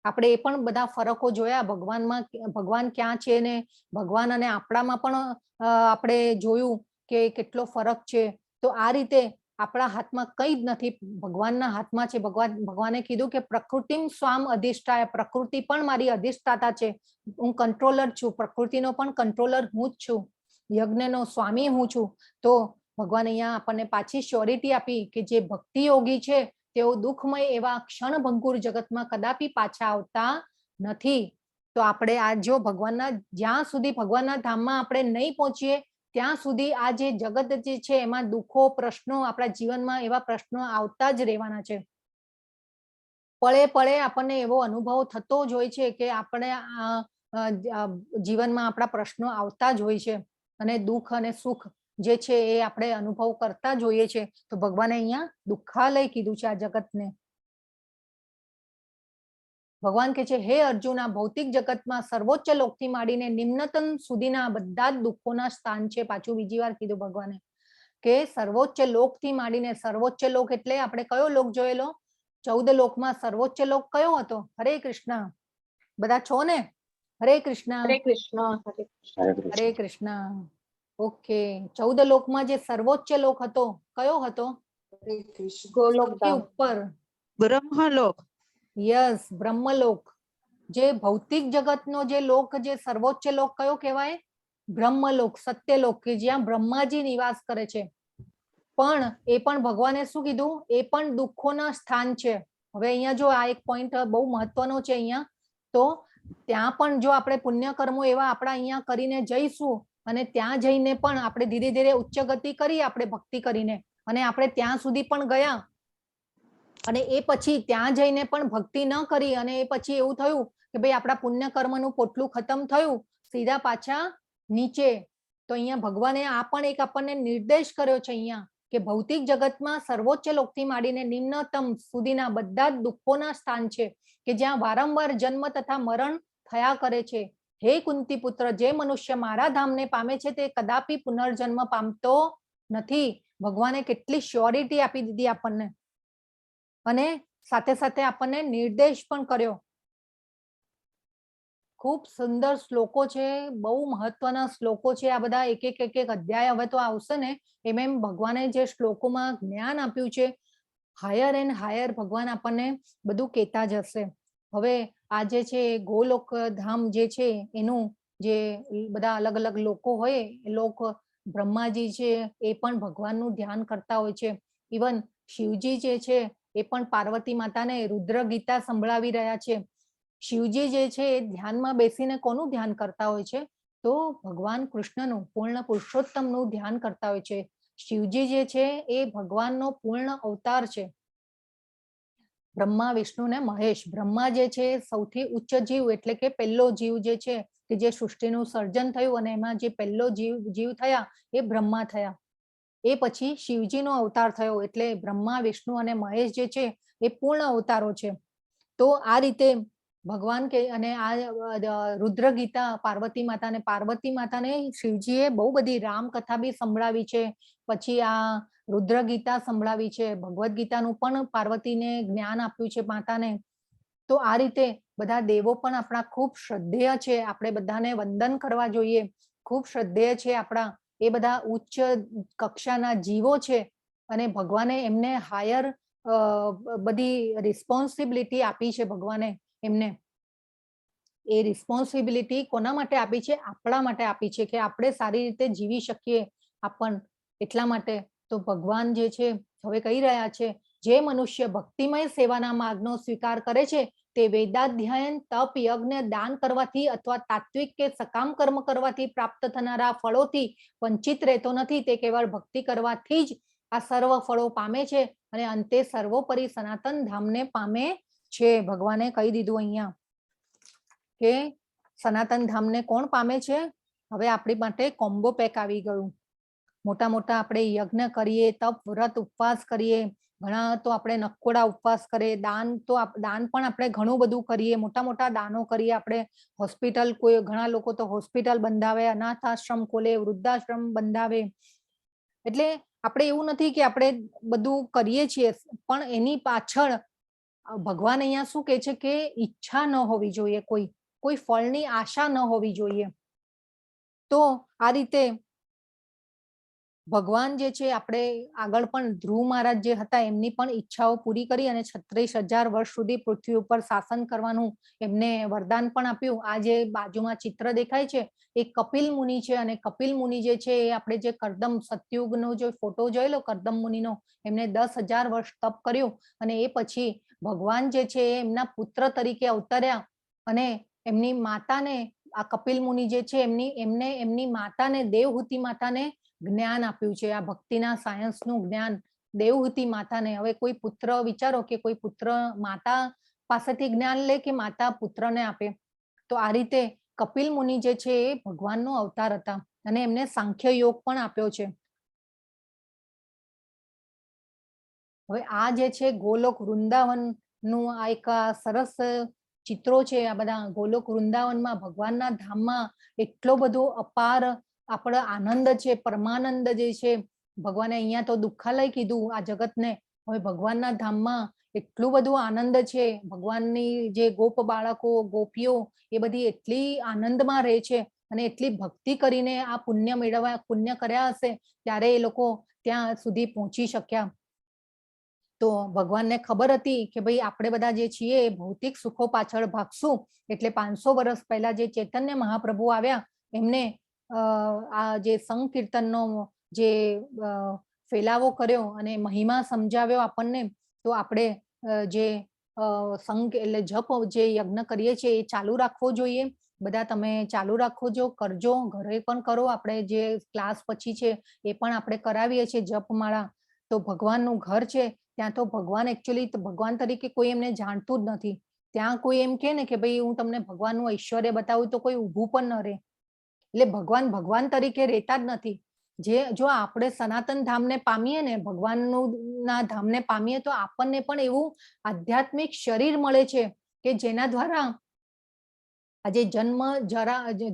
આપણે એ પણ બધા ફરકો જોયા ભગવાનમાં. ભગવાન ક્યાં છે ને ભગવાન અને આપણામાં પણ આપણે જોયું કે કેટલો ફરક છે. તો આ રીતે આપણા હાથમાં કઈ જ નથી, ભગવાનના હાથમાં છે. ભગવાને કીધું કે પ્રકૃતિમ સ્વામ અધિષ્ઠાય. પ્રકૃતિ પણ મારી અધિષ્ઠાતા છે. હું કંટ્રોલર છું. પ્રકૃતિનો પણ કંટ્રોલર હું જ છું. યજ્ઞનો સ્વામી હું છું. તો ભગવાન અહીંયા આપણને પાછી શ્યોરિટી આપી કે જે ભક્તિ યોગી છે તેઓ દુઃખમય એવા ક્ષણભંગુર જગતમાં કદાપી પાછા આવતા નથી. તો આપણે આ જો ભગવાનના, જ્યાં સુધી ભગવાનના ધામમાં આપણે નહીં પહોંચીએ ત્યાં સુધી આ જે જગત જે છે એમાં દુઃખો, પ્રશ્નો, આપણા જીવનમાં એવા પ્રશ્નો આવતા જ રહેવાના છે. પળે પળે આપણને એવો અનુભવ થતો જ હોય છે કે આપણે જીવનમાં આપણા પ્રશ્નો આવતા જ હોય છે અને દુઃખ અને સુખ જે છે એ આપણે અનુભવ કરતા જ હોઈએ છે. તો ભગવાને અહીંયા દુઃખાલય કીધું છે આ જગતને. ભગવાન કહે છે, હે અર્જુન, આ ભૌતિક જગતમાં સર્વોચ્ચ લોકથી માંડીને નિમ્નતમ સુધીના બધા જ દુઃખોના સ્થાન છે. પાછું બીજી વાર કીધું ભગવાને કે સર્વોચ્ચ લોકથી માંડીને, સર્વોચ્ચ લોક એટલે આપણે કયો લોક જોયેલો? 14 લોકમાં સર્વોચ્ચ લોક કયો હતો? હરે કૃષ્ણ. બધા છો ને? હરે કૃષ્ણ. હરે કૃષ્ણ. હરે કૃષ્ણ. હરે કૃષ્ણ. ઓકે, 14 લોકમાં જે સર્વોચ્ચ લોક હતો કયો હતો? સૌથી ઉપર બ્રહ્મલોક. યસ, બ્રહ્મલોક. જે ભૌતિક જગતનો જે લોક, જે સર્વોચ્ચ લોક કયો કહેવાય? બ્રહ્મલોક, સત્યલોક, કે જ્યાં બ્રહ્માજી નિવાસ કરે છે. પણ એ પણ ભગવાને શું કીધું? એ પણ દુઃખોના સ્થાન છે. હવે અહીંયા જો આ એક પોઈન્ટ બહુ મહત્વનો છે અહીંયા, તો ત્યાં પણ જો આપણે પુણ્ય કર્મો એવા આપણા અહીંયા કરીને જઈશું અને ત્યાં જઈને પણ આપણે ધીરે ધીરે ઉચ્ચ ગતિ કરી, આપણે ભક્તિ કરીને, અને આપણે ત્યાં સુધી પણ ગયા અને એ પછી ત્યાં જઈને પણ ભક્તિ ન કરી અને એ પછી એવું થયું કે ભાઈ આપણા પુણ્ય કર્મનું પોટલું ખતમ થયું, સીધા પાછા નીચે. તો અહીંયા ભગવાને આ પણ એક આપણને નિર્દેશ કર્યો છે અહીંયા કે ભૌતિક જગતમાં સર્વોચ્ચ લોકથી માંડીને નિમ્નતમ સુધીના બધા જ દુઃખોના સ્થાન છે કે જ્યાં વારંવાર જન્મ તથા મરણ થયા કરે છે. હે કુંતી પુત્ર, જે મનુષ્ય મારા ધામને પામે છે તે કદાપી પુનર્જન્મ પામતો નથી. ભગવાને કેટલી શ્યોરિટી આપી દીધી આપણને અને સાથે સાથે આપણને નિર્દેશ પણ કર્યો. ખૂબ સુંદર શ્લોકો છે, બહુ મહત્વના શ્લોકો છે આ બધા. એક એક અધ્યાય હવે તો આવશે ને એમ ભગવાને જે શ્લોકોમાં જ્ઞાન આપ્યું છે, હાયર એન્ડ હાયર ભગવાન આપણને બધું કહેતા જશે. હવે આ જે છે ગોલોક ધામ જે છે એનું જે બધા અલગ અલગ લોકો હોય, લોક બ્રહ્માજી છે એ પણ ભગવાનનું ધ્યાન કરતા હોય છે. ઇવન શિવજી જે છે એ પણ પાર્વતી માતાને રુદ્ર ગીતા સંભળાવી રહ્યા છે. શિવજી જે છે એ ધ્યાનમાં બેસીને કોનું ધ્યાન કરતા હોય છે? તો ભગવાન કૃષ્ણનું, પૂર્ણ પુરુષોત્તમનું ધ્યાન કરતા હોય છે. શિવજી જે છે એ ભગવાનનો પૂર્ણ અવતાર છે. બ્રહ્મા, વિષ્ણુ ને મહેશ. બ્રહ્મા જે છે સૌથી ઉચ્ચ જીવ એટલે કે પહેલો જીવ જે છે કે જે સૃષ્ટિનું સર્જન થયું અને એમાં જે પહેલો જીવ થયા એ બ્રહ્મા થયા. એ પછી શિવજીનો અવતાર થયો એટલે બ્રહ્મા, વિષ્ણુ અને મહેશ જે છે એ પૂર્ણ અવતારો છે. તો આ રીતે ભગવાન કે અને આ રુદ્ર ગીતા પાર્વતી માતાને શિવજીએ બહુ બધી રામ કથા બી સંભળાવી છે. પછી આ રુદ્ર ગીતા સંભળાવી છે. ભગવદ ગીતાનું પણ પાર્વતીને જ્ઞાન આપ્યું છે માતાને. તો આ રીતે બધા દેવો પણ આપણા ખૂબ શ્રદ્ધેય છે. આપણે બધાને વંદન કરવા જોઈએ. ખૂબ શ્રદ્ધેય છે આપણા. એ બધા ઉચ્ચ કક્ષાના જીવો છે અને ભગવાને એમને હાયર બધી રિસ્પોન્સિબિલિટી આપી છે. ભગવાને એમને એ રિસ્પોન્સિબિલિટી કોના માટે આપી છે? આપણા માટે આપી છે કે આપણે સારી રીતે જીવી શકીએ આપણ. એટલા માટે તો ભગવાન જે છે હવે કહી રહ્યા છે, જે મનુષ્ય ભક્તિમય સેવાના માર્ગનો સ્વીકાર કરે છે તે વેદાધ્યયન, તપ, યજ્ઞ, દાન કરવાથી અથવા તાત્વિક કે સકામ કર્મ કરવાથી પ્રાપ્ત થનારા ફળોથી વંચિત રહેતો નથી. તે કેવળ ભક્તિ કરવાથી જ આ સર્વ ફળો પામે છે અને અંતે સર્વોપરી સનાતન ધામને પામે છે. ભગવાને કહી દીધું અહીંયા કે સનાતન ધામને કોણ પામે છે? હવે આપણી માટે કોમ્બો પેક આવી ગયું. મોટા મોટા આપણે યજ્ઞ કરીએ, તપ, વ્રત, ઉપવાસ કરીએ, ઘણા તો આપણે નકોડા ઉપવાસ કરીએ, દાન પણ આપણે ઘણું બધું કરીએ, મોટા મોટા દાનો કરીએ. આપણે હોસ્પિટલ, ઘણા લોકો તો હોસ્પિટલ બંધાવે, અનાથ આશ્રમ ખોલે, વૃદ્ધાશ્રમ બંધાવે. એટલે આપણે એવું નથી કે આપણે બધું કરીએ છીએ, પણ એની પાછળ ભગવાન અહીંયા શું કહે છે કે ઈચ્છા ન હોવી જોઈએ, કોઈ ફળની આશા ન હોવી જોઈએ. તો આ રીતે ભગવાન જે છે આપણે આગળ પણ ધ્રુવ મહારાજ જે હતા એમની પણ ઈચ્છાઓ પૂરી કરી અને 36,000 વર્ષ સુધી પૃથ્વી ઉપર શાસન કરવાનું એમને વરદાન પણ આપ્યું. આ જે બાજુમાં ચિત્ર દેખાય છે એ કપિલ મુનિ છે અને કપિલ મુનિ જે છે એ આપણે જે કરદમ સતયુગનો જે ફોટો જોયેલો કરદમ મુનિનો, એમને 10,000 વર્ષ તપ કર્યું અને એ પછી ભગવાન જે છે એમના પુત્ર તરીકે અવતર્યા અને એમની માતાને, આ કપિલ મુનિ જે છે એમની માતાને, દેવહૂતિ માતાને જ્ઞાન આપ્યું છે. આ ભક્તિના સાયન્સનું જ્ઞાન દેવહૂતિ માતાને. હવે કોઈ પુત્ર, વિચારો કે કોઈ પુત્ર માતા પાસેથી જ્ઞાન લે કે માતા પુત્રને આપે. તો આ રીતે કપિલ મુનિ જે છે એ ભગવાનનો અવતાર હતા અને એમને સાંખ્ય યોગ પણ આપ્યો છે. હવે આ જે છે ગોલોક વૃંદાવન નું આ એક સરસ ચિત્રો છે. આ બધા ગોલોક વૃંદાવનમાં ભગવાનના ધામમાં એટલો બધો અપાર આપણો આનંદ છે, પરમાનંદ જે છે. ભગવાને અહીંયા તો દુઃખાલય કીધું આ જગતને, હવે ભગવાનના ધામમાં એટલું બધું આનંદ છે. ભગવાનની જે ગોપ બાળકો ગોપીઓ એ બધી એટલી આનંદમાં રહે છે અને એટલી ભક્તિ કરીને આ પુણ્ય મેળવવા, પુણ્ય કર્યા હશે ત્યારે એ લોકો ત્યાં સુધી પહોંચી શક્યા. તો ભગવાનને ખબર હતી કે ભાઈ આપણે બધા જે છીએ એ ભૌતિક સુખો પાછળ ભાગશું, એટલે 500 વર્ષ પહેલા જે ચૈતન્ય મહાપ્રભુ આવ્યા એમને આ જે સંકીર્તનનો જે ફેલાવો કર્યો અને મહિમા સમજાવ્યો આપણને. તો આપણે જે સંઘ એટલે જપ જે યજ્ઞ કરીએ છીએ એ ચાલુ રાખવો જોઈએ. બધા તમે ચાલુ રાખજો, કરજો, ઘરે પણ કરો. આપણે જે ક્લાસ પછી છે એ પણ આપણે કરાવીએ છીએ જપમાળા. તો ભગવાનનું ઘર છે ત્યાં તો ભગવાન એકચ્યુઅલી ભગવાન તરીકે કોઈ એમને જાણતું જ નથી. ત્યાં કોઈ એમ કે ને કે ભાઈ હું તમને ભગવાનનું ઐશ્વર્ય બતાવું તો કોઈ ઊભું પણ ન રહે. એટલે ભગવાન ભગવાન તરીકે રહેતા જ નથી. જો આપણે સનાતન ધામને પામીએ ને, ભગવાનનું ના ધામને પામીએ તો આપણને પણ એવું આધ્યાત્મિક શરીર મળે છે કે જેના દ્વારા આજે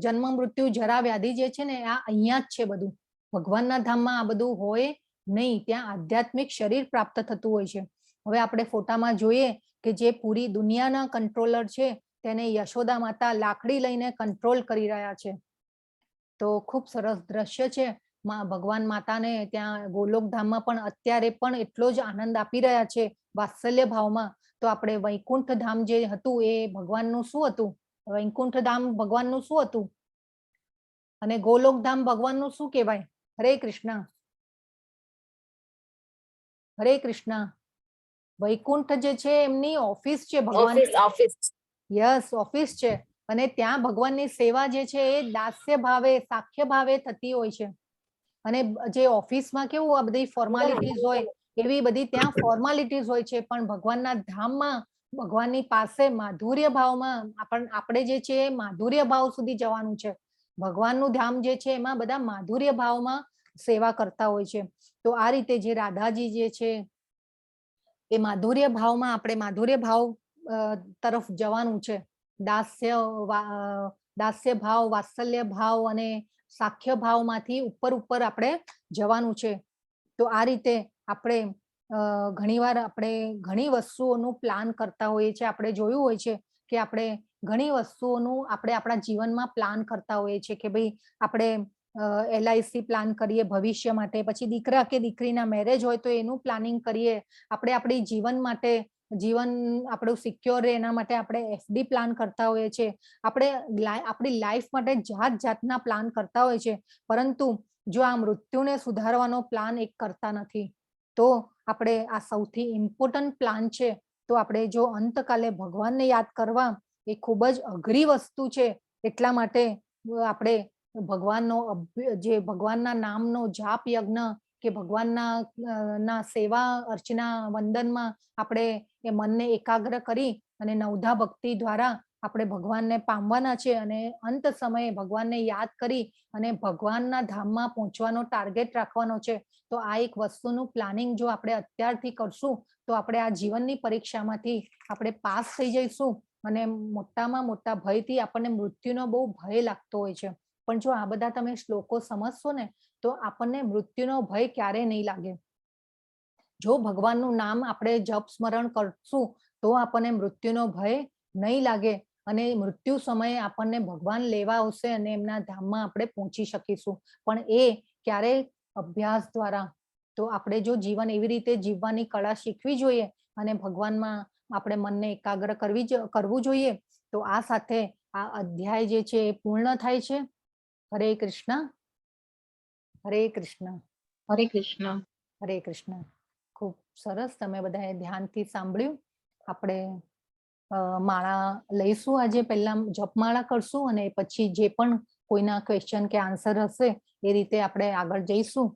જન્મ મૃત્યુ જરા વ્યાધિ જે છે ને આ અહીંયા જ છે બધું. ભગવાનના ધામમાં આ બધું હોય નહીં, ત્યાં આધ્યાત્મિક શરીર પ્રાપ્ત થતું હોય છે. હવે આપણે ફોટામાં જોઈએ કે જે પૂરી દુનિયાના કંટ્રોલર છે તેને યશોદા માતા લાકડી લઈને કંટ્રોલ કરી રહ્યા છે. તો ખૂબ સરસ દ્રશ્ય છે. ભગવાન માતાને ત્યાં ગોલોક ધામમાં પણ અત્યારે પણ એટલો જ આનંદ આપી રહ્યા છે વાત્સલ્ય ભાવમાં. તો આપણે વૈકુંઠ ધામ જે હતું એ ભગવાનનું શું હતું? વૈકુંઠ ધામ ભગવાનનું શું હતું અને ગોલોક ધામ ભગવાનનું શું કહેવાય? હરે કૃષ્ણ, હરે કૃષ્ણ. વૈકુંઠ જે છે એમની ઓફિસ છે ભગવાન. યસ, ઓફિસ છે. અને ત્યાં ભગવાનની સેવા જે છે એ દાસ્ય ભાવે, સાખ્ય ભાવે થતી હોય છે. અને જે ઓફિસમાં કેવું આ બધી ફોર્માલિટીઝ હોય એવી બધી ત્યાં ફોર્માલિટીઝ હોય છે, પણ ભગવાનના ધામમાં ભગવાનની પાસે માધુર્ય ભાવમાં આપણે જે છે માધુર્ય ભાવ સુધી જવાનું છે. ભગવાનનું ધામ જે છે એમાં બધા માધુર્ય ભાવમાં સેવા કરતા હોય છે. તો આ રીતે જે રાધાજી જે છે એ માધુર્ય ભાવમાં આપણે માધુર્ય ભાવ તરફ જવાનું છે. દાસ્ય ભાવ, વાત્સલ્ય ભાવ અને સાખ્ય ભાવમાંથી ઉપર આપણે જવાનું છે. તો આ રીતે આપણે ઘણીવાર આપણે ઘણી વસ્તુઓનું પ્લાન કરતા હોઈએ છીએ. આપણે જોયું હોય છે કે આપણે ઘણી વસ્તુઓનું આપણે આપણા જીવનમાં પ્લાન કરતા હોઈએ છીએ કે ભાઈ આપણે LIC પ્લાન કરીએ ભવિષ્ય માટે, પછી દીકરા કે દીકરીના મેરેજ હોય તો એનું પ્લાનિંગ કરીએ. આપણે આપણી જીવન માટે, જીવન આપણું સિક્યોર રહે એના માટે આપણે FD પ્લાન કરતા હોઈએ છીએ. આપણે આપણી લાઈફ માટે જાતના પ્લાન કરતા હોય છે, પરંતુ જો આ મૃત્યુને સુધારવાનો પ્લાન એક કરતા નથી તો આપણે આ સૌથી ઇમ્પોર્ટન્ટ પ્લાન છે. તો આપણે જો અંતકાલે ભગવાનને યાદ કરવા એ ખૂબ જ અઘરી વસ્તુ છે. એટલા માટે આપણે ભગવાનના નામનો જાપ યજ્ઞ કે ભગવાનના સેવા અર્ચના વંદનમાં આપણે એ મનને એકાગ્ર કરી અને નવધા ભક્તિ દ્વારા આપણે ભગવાનને પામવાના છે અને અંત સમયે ભગવાનને યાદ કરી અને ભગવાનના ધામમાં પહોંચવાનો ટાર્ગેટ રાખવાનો છે. તો આ એક વસ્તુનું પ્લાનિંગ જો આપણે અત્યારથી કરશું તો આપણે આ જીવનની પરીક્ષામાંથી આપણે પાસ થઈ જઈશું. અને મોટામાં મોટા ભયથી આપણને મૃત્યુનો બહુ ભય લાગતો હોય છે, પણ જો આ બધા તમે શ્લોકો સમજશો ને તો આપણને મૃત્યુનો ભય ક્યારે નહીં લાગે. જો ભગવાનનું નામ આપણે જપ સ્મરણ કરશું તો આપણને મૃત્યુનો ભય નહીં લાગે અને મૃત્યુ સમયે આપણને ભગવાન લેવા આવશે અને એમના ધામમાં આપણે પહોંચી શકીશું. પણ એ ક્યારે? અભ્યાસ દ્વારા. તો આપણે જો જીવન એવી રીતે જીવવાની કળા શીખવી જોઈએ અને ભગવાનમાં આપણે મનને એકાગ્ર કરવું જોઈએ. તો આ સાથે આ અધ્યાય જે છે એ પૂર્ણ થાય છે. હરે કૃષ્ણ, હરે કૃષ્ણ, હરે કૃષ્ણ, હરે કૃષ્ણ. ખૂબ સરસ, તમે બધાએ ધ્યાનથી સાંભળ્યું. આપણે માળા લઈશું આજે. પહેલા જપમાળા કરશું અને પછી જે પણ કોઈના ક્વેશ્ચન કે આન્સર હશે એ રીતે આપણે આગળ જઈશું.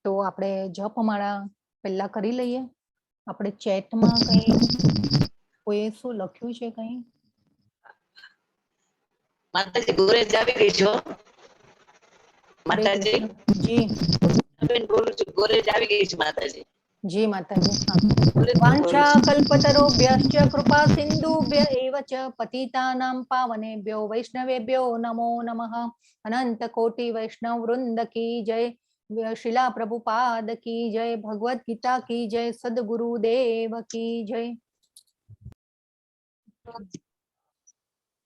તો આપણે જપમાળા પહેલા કરી લઈએ. આપણે ચેટમાં કંઈ કોઈએ શું લખ્યું છે કઈ? માતાજી ગોરેજ આવી ગઈ છો હરે માતાજી કૃષ્ણ. જી બેન બોલું છું ગોરેજ આવી ગઈ છે માતાજી જી માતાજી. હા. વાંછા કલ્પતરોભ્યશ્ચ કૃપા સિંધુભ્ય એવ ચ પતિતાનાં પાવનેભ્યો વૈષ્ણવેભ્યો નમો નમઃ. અનંત કોટિ વૈષ્ણવ વૃંદ કી જય. શિલા પ્રભુપાદ કી જય. ભગવદ ગીતા કી જય. સદગુરુદેવ કી જય.